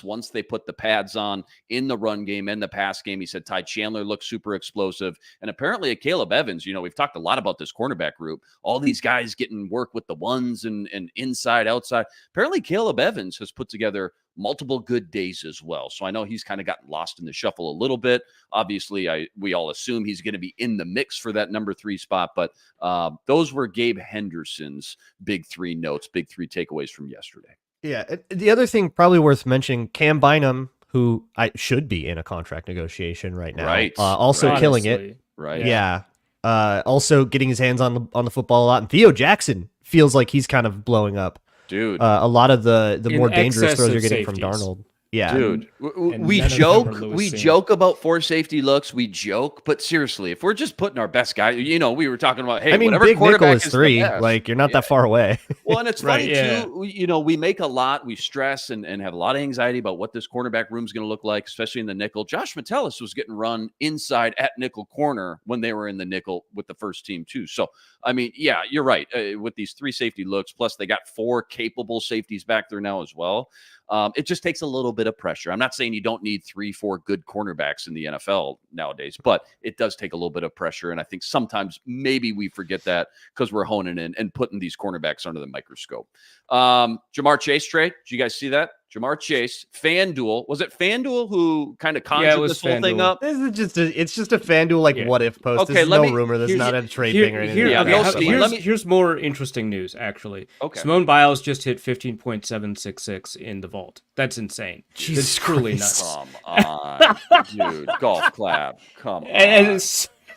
once they put the pads on in the run game and the pass game. He said Ty Chandler looked super explosive. And apparently Caleb Evans, we've talked a lot about this cornerback group. All these guys getting work with the ones and inside, outside. Apparently Caleb Evans has put together multiple good days as well. So I know he's kind of gotten lost in the shuffle a little bit. Obviously, we all assume he's going to be in the mix for that number 3 spot, but those were Gabe Henderson's big 3 notes, big 3 takeaways from yesterday. Yeah. The other thing probably worth mentioning, Cam Bynum, who should be in a contract negotiation right now. Right. Also killing it. Right. Yeah. Also getting his hands on the football a lot. And Theo Jackson feels like he's kind of blowing up. Dude, a lot of the more dangerous throws you're getting safeties from Darnold. Yeah, dude, we joke about 4 safety looks. We joke, but seriously, if we're just putting our best guy, we were talking about, hey, whatever Big quarterback Nickel is 3. the best. Like you're not that far away. Well, and it's funny too. We make a lot, we stress and have a lot of anxiety about what this cornerback room is going to look like, especially in the nickel. Josh Metellus was getting run inside at nickel corner when they were in the nickel with the first team too. So, I mean, yeah, you're right. With these 3 safety looks, plus they got 4 capable safeties back there now as well. It just takes a little bit of pressure. I'm not saying you don't need 3-4 good cornerbacks in the NFL nowadays, but it does take a little bit of pressure. And I think sometimes maybe we forget that because we're honing in and putting these cornerbacks under the microscope. Jamar Chase trade. Did you guys see that? Jamar Chase, FanDuel. Was it FanDuel who kind of conjured this whole thing up? This is it's just a FanDuel what if post. Okay, There's no rumor. There's not a trade thing or anything. Here's more interesting news, actually. Okay. Simone Biles just hit 15.766 in the vault. That's insane. Jesus It's truly Christ. nuts. Come on, dude. Golf clap. Come on. And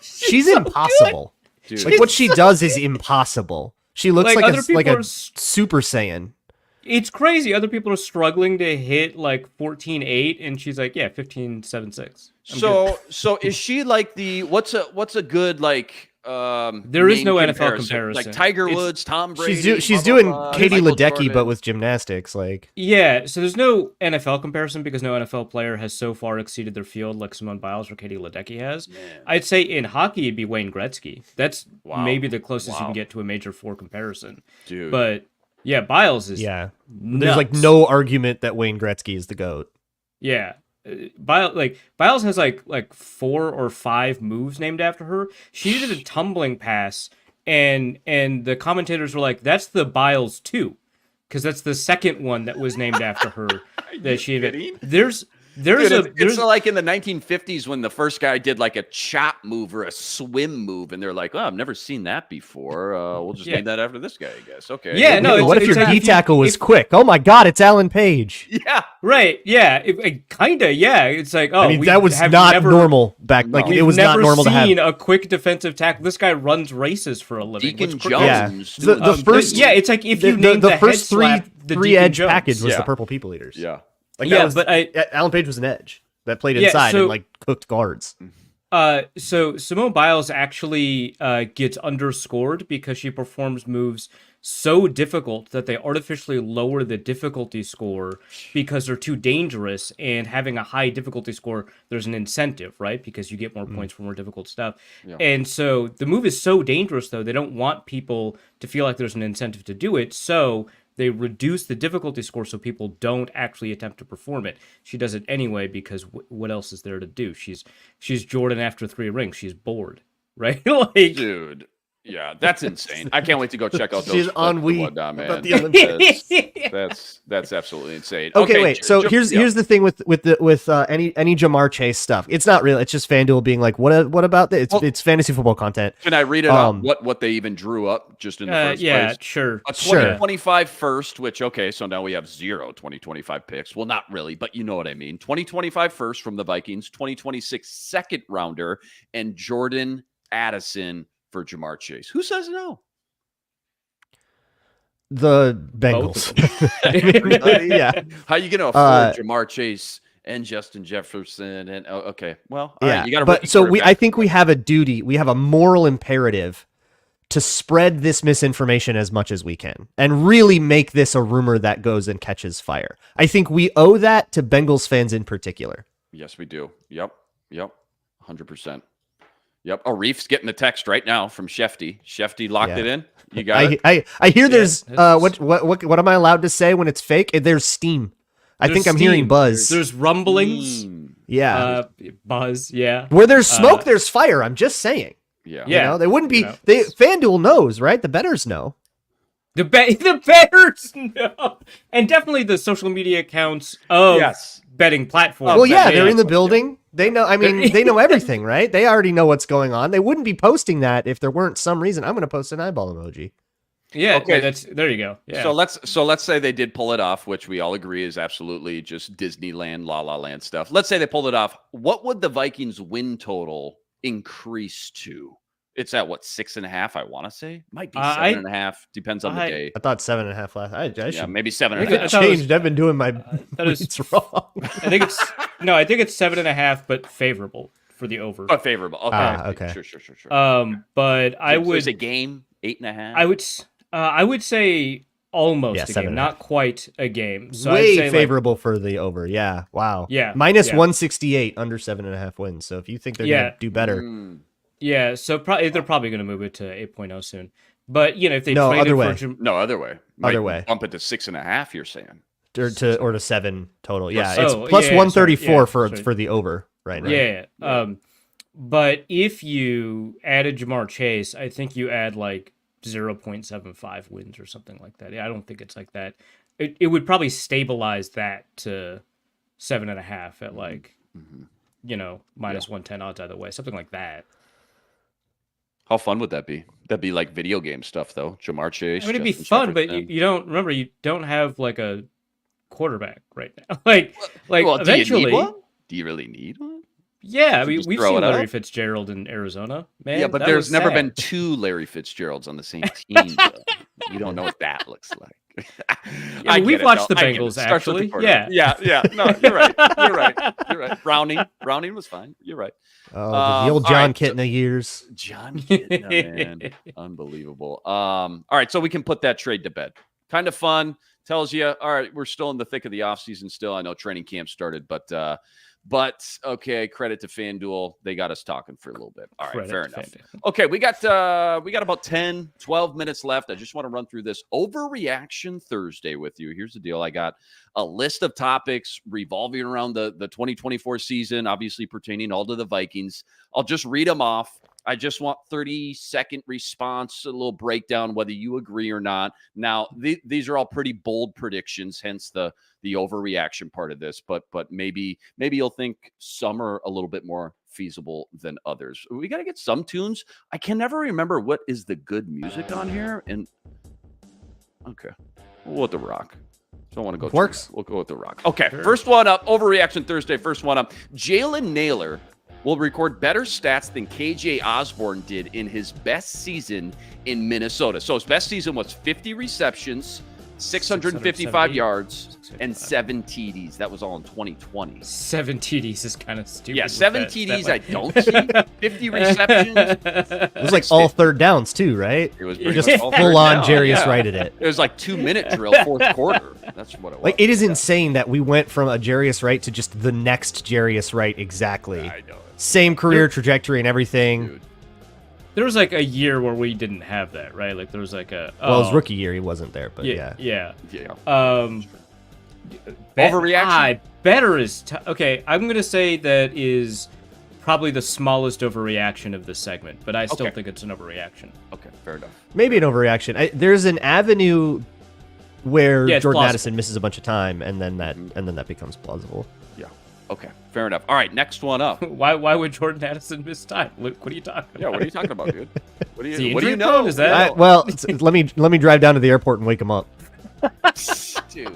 She's impossible. Dude. Like what she does is impossible. She looks Like, like other a people are Super Saiyan. It's crazy. Other people are struggling to hit like 14.8, and she's like, yeah, 15.76. So is she like the what's a good like there is no NFL comparison. Like Tiger Woods, Tom Brady. She's doing Katie Michael Ledecky Jordan. but with gymnastics. Like Yeah, so there's no NFL comparison because no NFL player has so far exceeded their field like Simone Biles or Katie Ledecky has. Man. I'd say in hockey it'd be Wayne Gretzky. That's Wow. maybe the closest you Wow. can get to a Major 4 comparison. Dude. But yeah, Biles is yeah, nuts. there's like no argument that Wayne Gretzky is the GOAT. Yeah. Biles has like 4 or 5 moves named after her. She did a tumbling pass and the commentators were like, that's the Biles 2 because that's the second one that was named after her that she invented. It's like in the 1950s when the first guy did like a chop move or a swim move, and they're like, "Oh, I've never seen that before. We'll just name that after this guy, I guess." Okay. Yeah, no. What if your D tackle was quick? Oh my God, it's Alan Page. Yeah. Right. Yeah. Kinda. Yeah. It's like, oh, I mean, that was not normal back. Like it was not normal to have. We've never seen a quick defensive tackle. This guy runs races for a living. Deacon Jones. Yeah. The first. Yeah. It's like if you named the first three edge Jones. package was the Purple People Eaters. Yeah. Like but Alan Page was an edge that played inside and like cooked guards. So Simone Biles actually gets underscored because she performs moves so difficult that they artificially lower the difficulty score because they're too dangerous, and having a high difficulty score, there's an incentive, right? Because you get more points for more difficult stuff. Yeah. And so the move is so dangerous, though, they don't want people to feel like there's an incentive to do it. So they reduce the difficulty score so people don't actually attempt to perform it. She does it anyway because what else is there to do? She's Jordan after 3 rings. She's bored, right? Like, dude, yeah, that's insane. I can't wait to go check out those. She's ennui man. about the Olympics. That's absolutely insane. Okay, wait. So here's the thing with any Jamar Chase stuff. It's not real. It's just FanDuel being like, what about this? It's fantasy football content. Can I read it out? What they even drew up just in the first place? Yeah, sure. A 2025 first, which so now we have 0 2025 picks. Well, not really, but you know what I mean. 2025 first from the Vikings, 2026 second rounder, and Jordan Addison for Jamar Chase. Who says no? The Bengals. Yeah. How you gonna afford Jamar Chase and Justin Jefferson? And okay, well, all right, you got to. But so I think we have a duty. We have a moral imperative to spread this misinformation as much as we can and really make this a rumor that goes and catches fire. I think we owe that to Bengals fans in particular. Yes, we do. Yep. 100%. Yep. Oh, Reef's getting the text right now from Shefty. Shefty locked it in. You got it. I hear there's what am I allowed to say when it's fake? There's steam. I think I'm hearing buzz. There's rumblings. Yeah. Buzz. Yeah. Where there's smoke, there's fire. I'm just saying. Yeah. You know, they wouldn't be. FanDuel knows, right? The bettors know. The bettors know, and definitely the social media accounts of betting platforms. Well, yeah, they're in the building. They know. I mean, they know everything, right? They already know what's going on. They wouldn't be posting that if there weren't some reason. I'm going to post an eyeball emoji. Yeah. Okay. There you go. Yeah. So let's say they did pull it off, which we all agree is absolutely just Disneyland, La La Land stuff. Let's say they pulled it off. What would the Vikings win total increase to? It's at 6.5. I want to say might be 7.5. Depends on the day. I thought 7.5 last. I should maybe 7.5. It changed. I've been doing my. It's wrong. I think it's 7.5, but favorable for the over. Oh, favorable. Okay. Okay. Sure. But I would. Is a game 8.5? I would say almost a game, not quite a game. So I'd say favorable for the over. Yeah. Wow. Yeah. Minus 168 under 7.5 wins. So if you think they're gonna do better. Yeah, so they're probably going to move it to 8.0 soon. But, if they trade other way. Other way. Other way. Bump it to 6.5, you're saying. Or to 7 total. Yeah, it's plus 134 for the over right now. Yeah. But if you added Jamar Chase, I think you add like 0.75 wins or something like that. Yeah, I don't think it's like that. It would probably stabilize that to 7.5 at like, minus 110 odds either way, something like that. How fun would that be? That'd be like video game stuff, though. Jamar Chase. I mean, it'd be fun, but you don't have like a quarterback right now. Like eventually. Do you really need one? Yeah, I mean, we've seen Larry Fitzgerald in Arizona, man. Yeah, but there's never been 2 Larry Fitzgeralds on the same team. You don't know what that looks like. We've watched the Bengals, actually. Yeah. No, you're right. Browning was fine. You're right. Oh, the old John Kitna years. John Kitna, man. Unbelievable. All right, so we can put that trade to bed. Kind of fun. Tells you, all right, we're still in the thick of the offseason still. I know training camp started, but okay, credit to FanDuel. They got us talking for a little bit. All right, fair enough. Okay, we got about 10, 12 minutes left. I just want to run through this Overreaction Thursday with you. Here's the deal. I got a list of topics revolving around the 2024 season, obviously pertaining all to the Vikings. I'll just read them off. I just want 30-second response, a little breakdown, whether you agree or not. Now, these are all pretty bold predictions, hence the overreaction part of this. But maybe you'll think some are a little bit more feasible than others. We got to get some tunes. I can never remember what is the good music on here. And okay, we'll go with The Rock. Don't want to go. Works. We'll go with The Rock. Okay, First one up. Overreaction Thursday. First one up. Jalen Naylor will record better stats than KJ Osborne did in his best season in Minnesota. So his best season was 50 receptions, 655 yards, and 7 TDs. That was all in 2020. 7 TDs is kind of stupid. Yeah, 7 TDs I don't see. 50 receptions. It was like all third downs too, right? It was Just much all third full on down, Jarius yeah. righted it. It was like 2-minute drill, fourth quarter. That's what it was. Like, it is insane that we went from a Jarius Wright to just the next Jarius Wright exactly. I know. Same career trajectory and everything. Dude. There was like a year where we didn't have that, right? Like there was like a Well, his rookie year he wasn't there, but yeah. yeah. Yeah. Overreaction. Better is okay. I'm gonna say that is probably the smallest overreaction of this segment, but I still think it's an overreaction. Okay, fair enough. Maybe an overreaction. There's an avenue where it's Jordan plausible. Addison misses a bunch of time, and then that becomes plausible. Yeah. Okay, fair enough. All right, next one up. Why would Jordan Addison miss time? What are you talking about? Yeah, what are you talking about, dude? What do Is he you injury know? prone? Is that- Let me drive down to the airport and wake him up. Dude.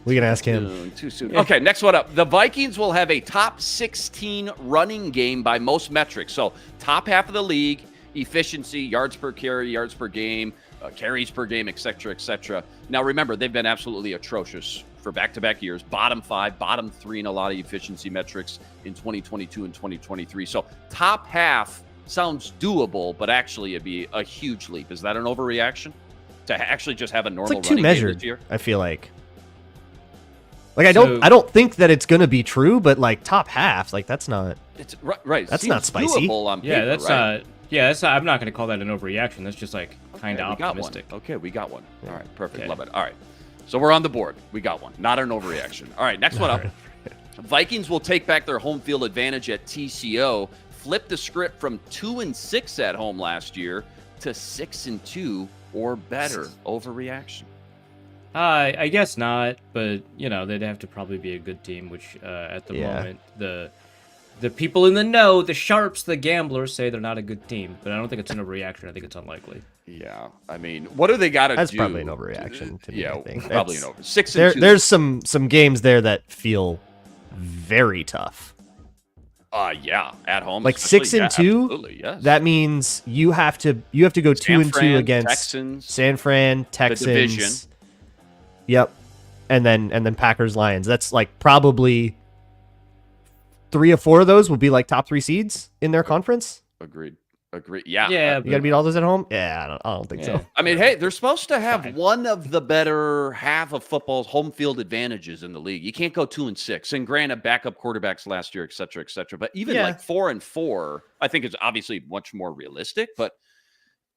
We can ask him. Too soon. Okay, next one up. The Vikings will have a top 16 running game by most metrics. So top half of the league, efficiency, yards per carry, yards per game, carries per game, et cetera. Now, remember, they've been absolutely atrocious for back-to-back years. Bottom 5, bottom 3 in a lot of efficiency metrics in 2022 and 2023. So top half sounds doable, but actually it'd be a huge leap. Is that an overreaction? To actually just have a normal It's like too running measured, game this year? I feel like. Like I don't think that it's gonna be true, but like top half, like that's not. It's right. That's Seems not spicy. doable on paper, Yeah, that's right? that's I'm not gonna call that an overreaction. That's just like kind of we got optimistic. one. Okay, we got one. All right, perfect. Okay. Love it. All right. So we're on the board. We got one. Not an overreaction. All right, next one up. Vikings will take back their home field advantage at TCO, flip the script from 2-6 at home last year to 6-2 or better. Overreaction. I guess not, but they'd have to probably be a good team, which at the moment the people in the know, the sharps, the gamblers say they're not a good team. But I don't think it's an overreaction. I think it's unlikely. Yeah, I mean, what do they got to do? That's probably an overreaction to me. Yeah, I think. probably an over. 6-2. There's some games there that feel very tough. Yeah, at home. Like especially. 6-2. Absolutely, yes. That means you have to go 2-2 against Texans, San Fran, Texans. the division. Yep. And then Packers, Lions. That's like probably 3 or 4 of those will be like top 3 seeds in their conference. Agreed. Yeah. Yeah, You got to beat all those at home? Yeah, I don't think so. I mean, hey, they're supposed to have one of the better half of football's home field advantages in the league. You can't go 2-6. And granted, backup quarterbacks last year, et cetera. But even like 4-4, I think is obviously much more realistic, but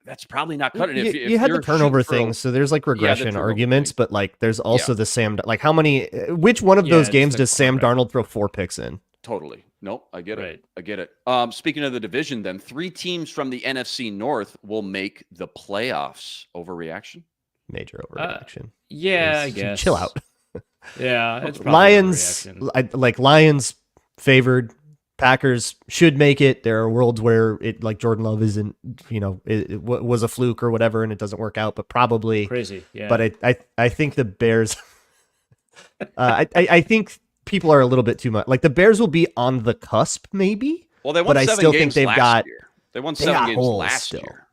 that's probably not cutting it. You had the turnover thing, so there's like regression arguments, but like there's also the which one of those games does Sam Darnold throw 4 picks in? Totally. Nope, I get it. Right. I get it. Speaking of the division, then 3 teams from the NFC North will make the playoffs. Overreaction? Major overreaction. Yeah, I guess. Chill out. Yeah, it's probably Lions, an overreaction. Lions favored. Packers should make it. There are worlds where it like Jordan Love isn't, it was a fluke or whatever, and it doesn't work out. But probably Crazy. Yeah. But I think the Bears. I think people are a little bit too much. Like the Bears will be on the cusp, maybe. Well, they won but 7 I still games think they've last got. year. They won 7 games last year.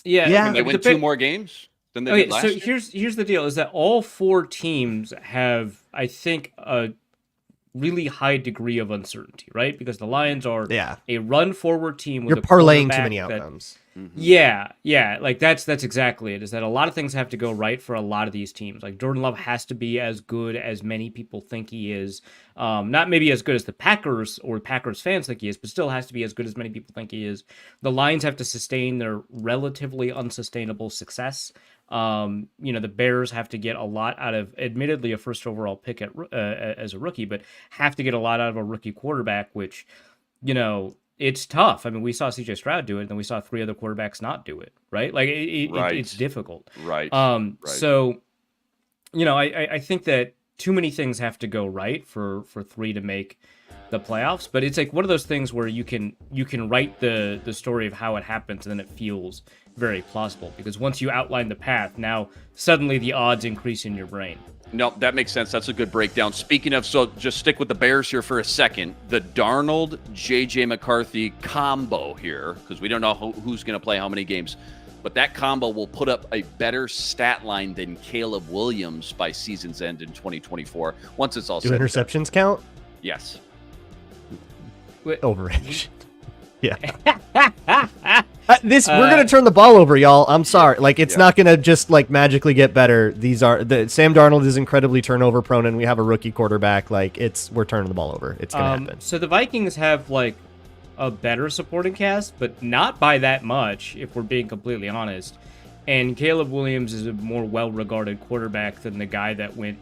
Yeah. They win 2 more games than they did last year. Here's the deal: is that all 4 teams have, I think, a really high degree of uncertainty, right? Because the Lions are a run-forward team. With You're parlaying too many outcomes. Yeah, like that's exactly it. Is that a lot of things have to go right for a lot of these teams. Like Jordan Love has to be as good as many people think he is. Not maybe as good as the Packers or Packers fans think he is, but still has to be as good as many people think he is. The Lions have to sustain their relatively unsustainable success. The Bears have to get a lot out of, admittedly, a first overall pick as a rookie, but have to get a lot out of a rookie quarterback, which, it's tough. I mean, we saw CJ Stroud do it, and then we saw 3 other quarterbacks not do it, right? Like, it's difficult. Right. So, I think that too many things have to go right for 3 to make the playoffs, but it's like one of those things where you can write the story of how it happens, and then it feels very plausible, because once you outline the path, now suddenly the odds increase in your brain. No, that makes sense. That's a good breakdown. Speaking of, so just stick with the Bears here for a second. The Darnold, J.J. McCarthy combo here, because we don't know who's going to play how many games, but that combo will put up a better stat line than Caleb Williams by season's end in 2024, once it's all Do said. interceptions count? Yes. Overreaction. Yeah. We're gonna turn the ball over, y'all. I'm sorry. Like, it's not gonna just like magically get better. Sam Darnold is incredibly turnover prone, and we have a rookie quarterback. Like, we're turning the ball over. It's gonna happen. So the Vikings have like a better supporting cast, but not by that much, if we're being completely honest. And Caleb Williams is a more well-regarded quarterback than the guy that went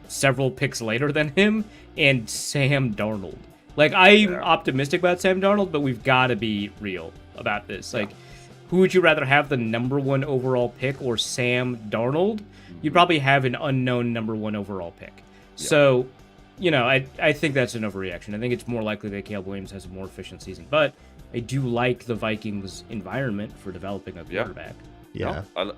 several picks later than him, and Sam Darnold. Like, I'm optimistic about Sam Darnold, but we've got to be real about this. Like, who would you rather have, the number 1 overall pick or Sam Darnold? You'd probably have an unknown number 1 overall pick. Yeah. So, I think that's an overreaction. I think it's more likely that Caleb Williams has a more efficient season. But I do like the Vikings' environment for developing a quarterback. Yeah. No,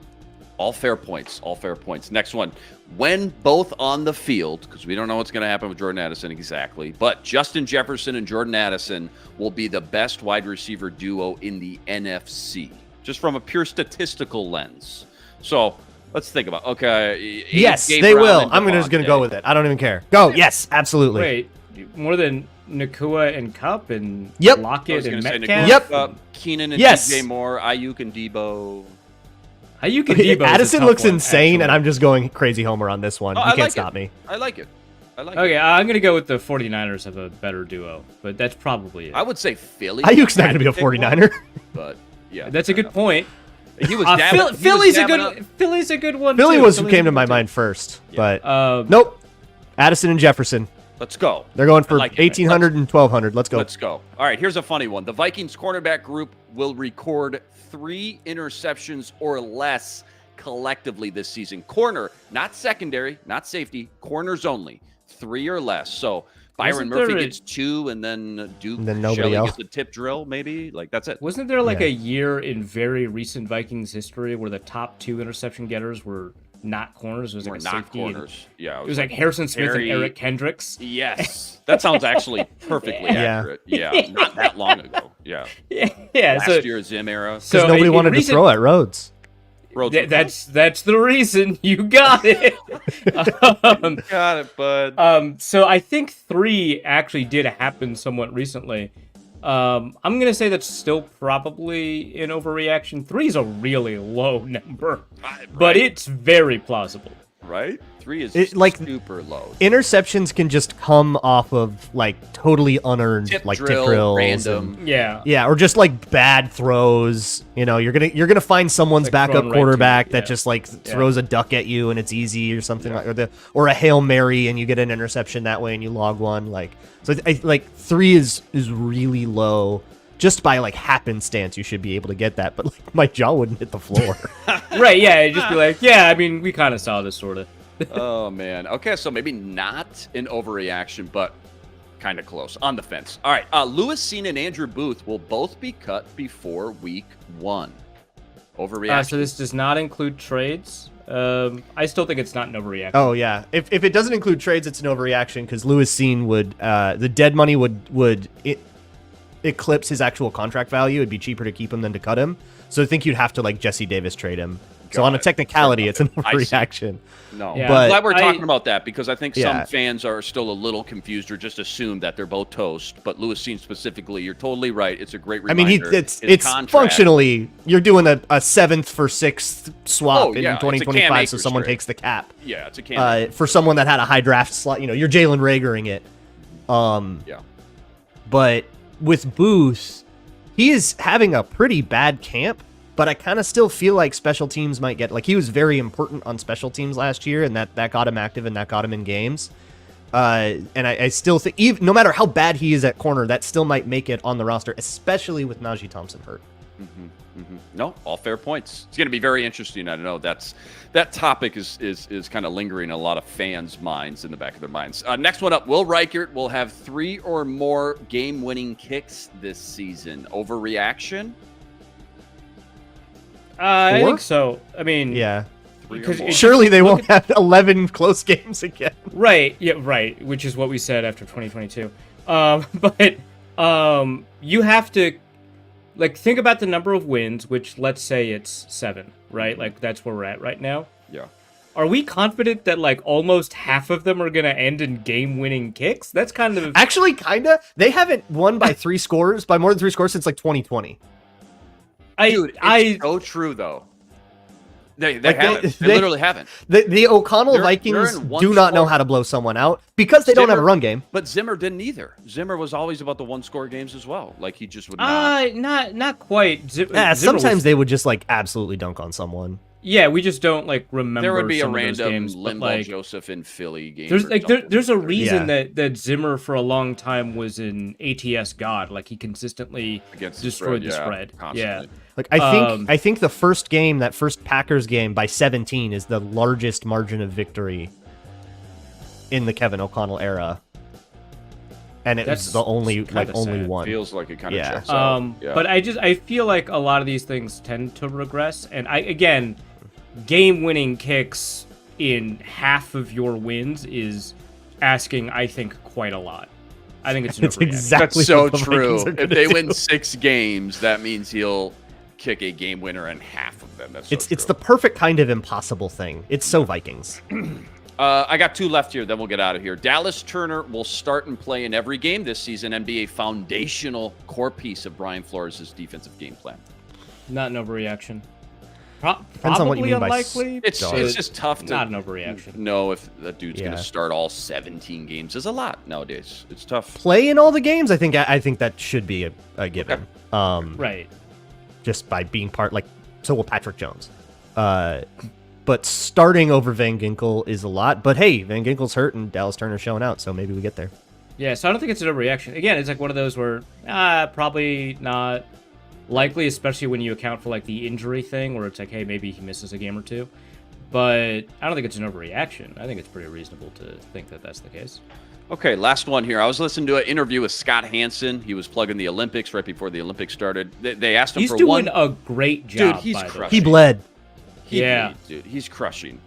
all fair points. All fair points. Next one. When both on the field, because we don't know what's going to happen with Jordan Addison exactly, but Justin Jefferson and Jordan Addison will be the best wide receiver duo in the NFC, just from a pure statistical lens. So let's think about, okay. Yes, they will. I'm just going to go with it. I don't even care. Go. Yes, absolutely. Wait, more than Nakua and Kupp and Yep. Lockett and say Metcalf? Nakua, Keenan and Yes. DJ Moore, Ayuk and Debo. Ayuk and Debo. Addison looks insane, actually. and I'm just going crazy homer on this one. Oh, You I can't like stop it. me. I like it. Okay, I'm going to go with the 49ers have a better duo, but that's probably it. I would say Philly. Ayuk's not going to be a 49er. But yeah, That's a good point. He was Philly's a good one. Philly too. was who Philly's came a to my good mind first, Yeah. but nope. Addison and Jefferson. Let's go. They're going for I like it, man. 1,800 and 1,200. Let's go. Let's go. All right, here's a funny one. The Vikings cornerback group will record 3 interceptions or less collectively this season. Corner, not secondary, not safety, corners only. 3 or less. So Byron Murphy gets 2, and then Duke And then nobody Shelley else. gets a tip drill, maybe. Like, that's it. Wasn't there like Yeah. a year in very recent Vikings history where the top 2 interception getters were not corners? It was like Or a not safety. corners. Yeah. It was like Harrison Smith Harry- and Eric Kendricks. Yes. That sounds actually perfectly accurate. Yeah. Not that long ago. Yeah. Yeah. Last year, Zim era. Because so nobody in wanted to recent- throw at Rhodes. Rhodes were That's the reason. You got it. got it, bud. So I think 3 actually did happen somewhat recently. I'm gonna say that's still probably an overreaction. 3 is a really low number, but it's very plausible. Right? 3 is super low. Interceptions can just come off of like totally unearned tip drills, random. Yeah, or just like bad throws. You're gonna find someone's Like backup thrown right quarterback to you, that yeah. just like throws a duck at you and it's easy or something or a Hail Mary and you get an interception that way and you log one. Like, so I like 3 is really low. Just by like happenstance, you should be able to get that, but like my jaw wouldn't hit the floor. Right? Yeah, it'd just be like, yeah. I mean, we kind of saw this sort of. Oh man. Okay, so maybe not an overreaction, but kind of close. On the fence. All right. Lewis Cine and Andrew Booth will both be cut before week 1. Overreaction. So this does not include trades. I still think it's not an overreaction. Oh yeah, if it doesn't include trades, it's an overreaction because Lewis Cine would the dead money would eclipse his actual contract value. It'd be cheaper to keep him than to cut him. So I think you'd have to like Jesse Davis trade him. So on a technicality, it's an overreaction. No, Yeah. but I'm But glad we're talking about that because I think some Yeah. fans are still a little confused or just assume that they're both toast. But Lewis Cine specifically, you're totally right. It's a great I reminder. mean, it's contract- functionally you're doing a 7th for 6th swap Oh, yeah, in it's a Cam 2025, so Akers someone trade. takes the cap. Yeah, it's a can. For someone that had a high draft slot, you're Jalen Raegering it. Yeah. But with Booth, he is having a pretty bad camp, but I kind of still feel like special teams might get, like, he was very important on special teams last year, and that got him active and that got him in games. And I still think, even no matter how bad he is at corner, that still might make it on the roster, especially with Najee Thompson hurt. No, all fair points. It's going to be very interesting. I know that topic is kind of lingering in a lot of fans' minds, in the back of their minds. Next one up, Will Reichert will have 3 or more game-winning kicks this season. Overreaction? I think so. I mean, Yeah. 3 or because more. Surely they won't have 11 close games again. right, yeah, right, which is what we said after 2022. But you have to think about the number of wins, which let's say it's 7, right? Like that's where we're at right now. Yeah. Are we confident that almost half of them are going to end in game-winning kicks? That's kind of Actually, kinda. They haven't won by more than 3 scores since 2020 Dude, it's so true, though. They haven't. They literally haven't. The O'Connell They're Vikings in one do not know score. how to blow someone out because they don't have a run game. But Zimmer didn't either. Zimmer was always about the one-score games as well. Like, he just would not. not quite. Zimmer Sometimes was- they would just absolutely dunk on someone. Yeah, we just don't remember. There would be a some of those random games, but, Limbo Joseph in Philly game. There's or something. there's a reason Yeah. that Zimmer for a long time was an ATS god. Like he consistently Against destroyed the yeah, spread. constantly. I think the first game, that first Packers game by 17, is the largest margin of victory in the Kevin O'Connell era, and it That's was the only kinda only sad. one. Feels like it kind of Yeah. checks out. Yeah. But I feel like a lot of these things tend to regress, and game-winning kicks in half of your wins is asking, I think, quite a lot. I think it's an It's overreaction. exactly That's so what the true. Vikings are If gonna they do. win 6 games, that means he'll kick a game winner in half of them. That's so It's true. the perfect kind of impossible thing. It's so Vikings. I got 2 left here, then we'll get out of here. Dallas Turner will start and play in every game this season and be a foundational core piece of Brian Flores' defensive game plan. Not an overreaction. Depends on what you Probably mean by unlikely. It's just tough to Not an overreaction. know if that dude's going Yeah. to start all 17 games. Is a lot nowadays. It's tough. Play in all the games. I think that should be a given. Right. Just by being so will Patrick Jones. But starting over Van Ginkel is a lot. But hey, Van Ginkel's hurt and Dallas Turner's showing out, so maybe we get there. Yeah, so I don't think it's an overreaction. Again, it's one of those where probably not likely, especially when you account for the injury thing, where it's hey, maybe he misses a game or 2. But I don't think it's an overreaction. I think it's pretty reasonable to think that that's the case. Okay, last one here. I was listening to an interview with Scott Hansen. He was plugging the Olympics right before the Olympics started. They asked him He's for doing one. a great job. Dude, he's by the way. crushing. He bled. Yeah. Dude, he's crushing.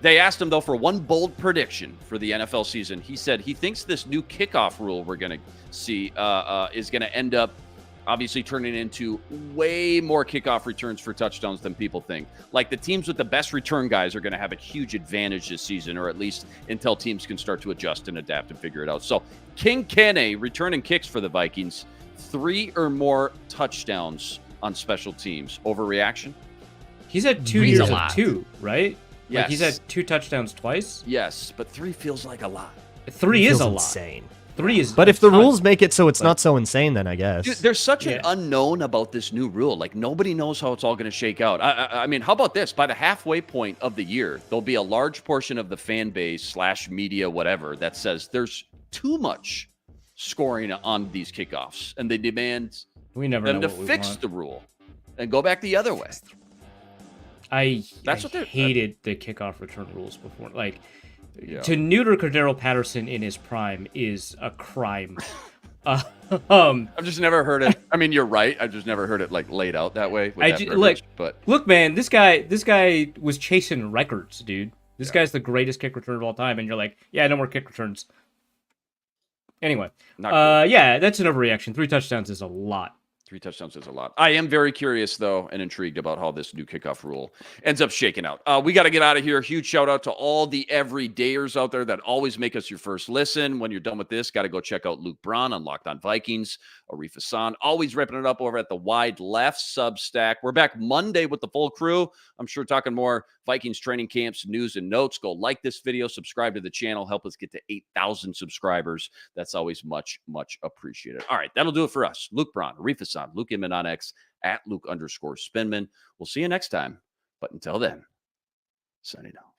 They asked him, though, for one bold prediction for the NFL season. He said he thinks this new kickoff rule we're going to see is going to end up obviously turning into way more kickoff returns for touchdowns than people think. Like, the teams with the best return guys are going to have a huge advantage this season, or at least until teams can start to adjust and adapt and figure it out. So, King Kene returning kicks for the Vikings, 3 or more touchdowns on special teams. Overreaction? He's had 2 Really? years A of lot. 2, right? Yes. He's had 2 touchdowns twice. Yes, but 3 feels like a lot. 3 is Feels a lot. insane. 3 is. But a if the ton. rules make it so it's not so insane, then I guess. Dude, there's such an Yeah. unknown about this new rule. Like, nobody knows how it's all going to shake out. I mean, how about this? By the halfway point of the year, there'll be a large portion of the fan base / media, whatever, that says there's too much scoring on these kickoffs, and they demand We never them know to what we fix want. the rule and go back the other way. That's what they're- hated the kickoff return rules before. Yeah. To neuter Cordero Patterson in his prime is a crime. I've just never heard it. I mean, you're right. I've just never heard it laid out that way. With that verbiage, but Look, man, this guy was chasing records, dude. This guy's the greatest kick return of all time, and you're like, yeah, no more kick returns. Anyway, not cool. yeah, that's an overreaction. 3 touchdowns is a lot. 3 touchdowns is a lot. I am very curious, though, and intrigued about how this new kickoff rule ends up shaking out. We got to get out of here. Huge shout out to all the everydayers out there that always make us your first listen. When you're done with this, got to go check out Luke Braun on Locked On Vikings. Arif Hassan, always ripping it up over at the Wide Left Substack. We're back Monday with the full crew. I'm sure talking more Vikings training camps, news, and notes. Go like this video, subscribe to the channel, help us get to 8,000 subscribers. That's always much, much appreciated. All right, that'll do it for us. Luke Braun, Arif Hassan, Luke Inman on X, at Luke_Spinman. We'll see you next time. But until then, signing out.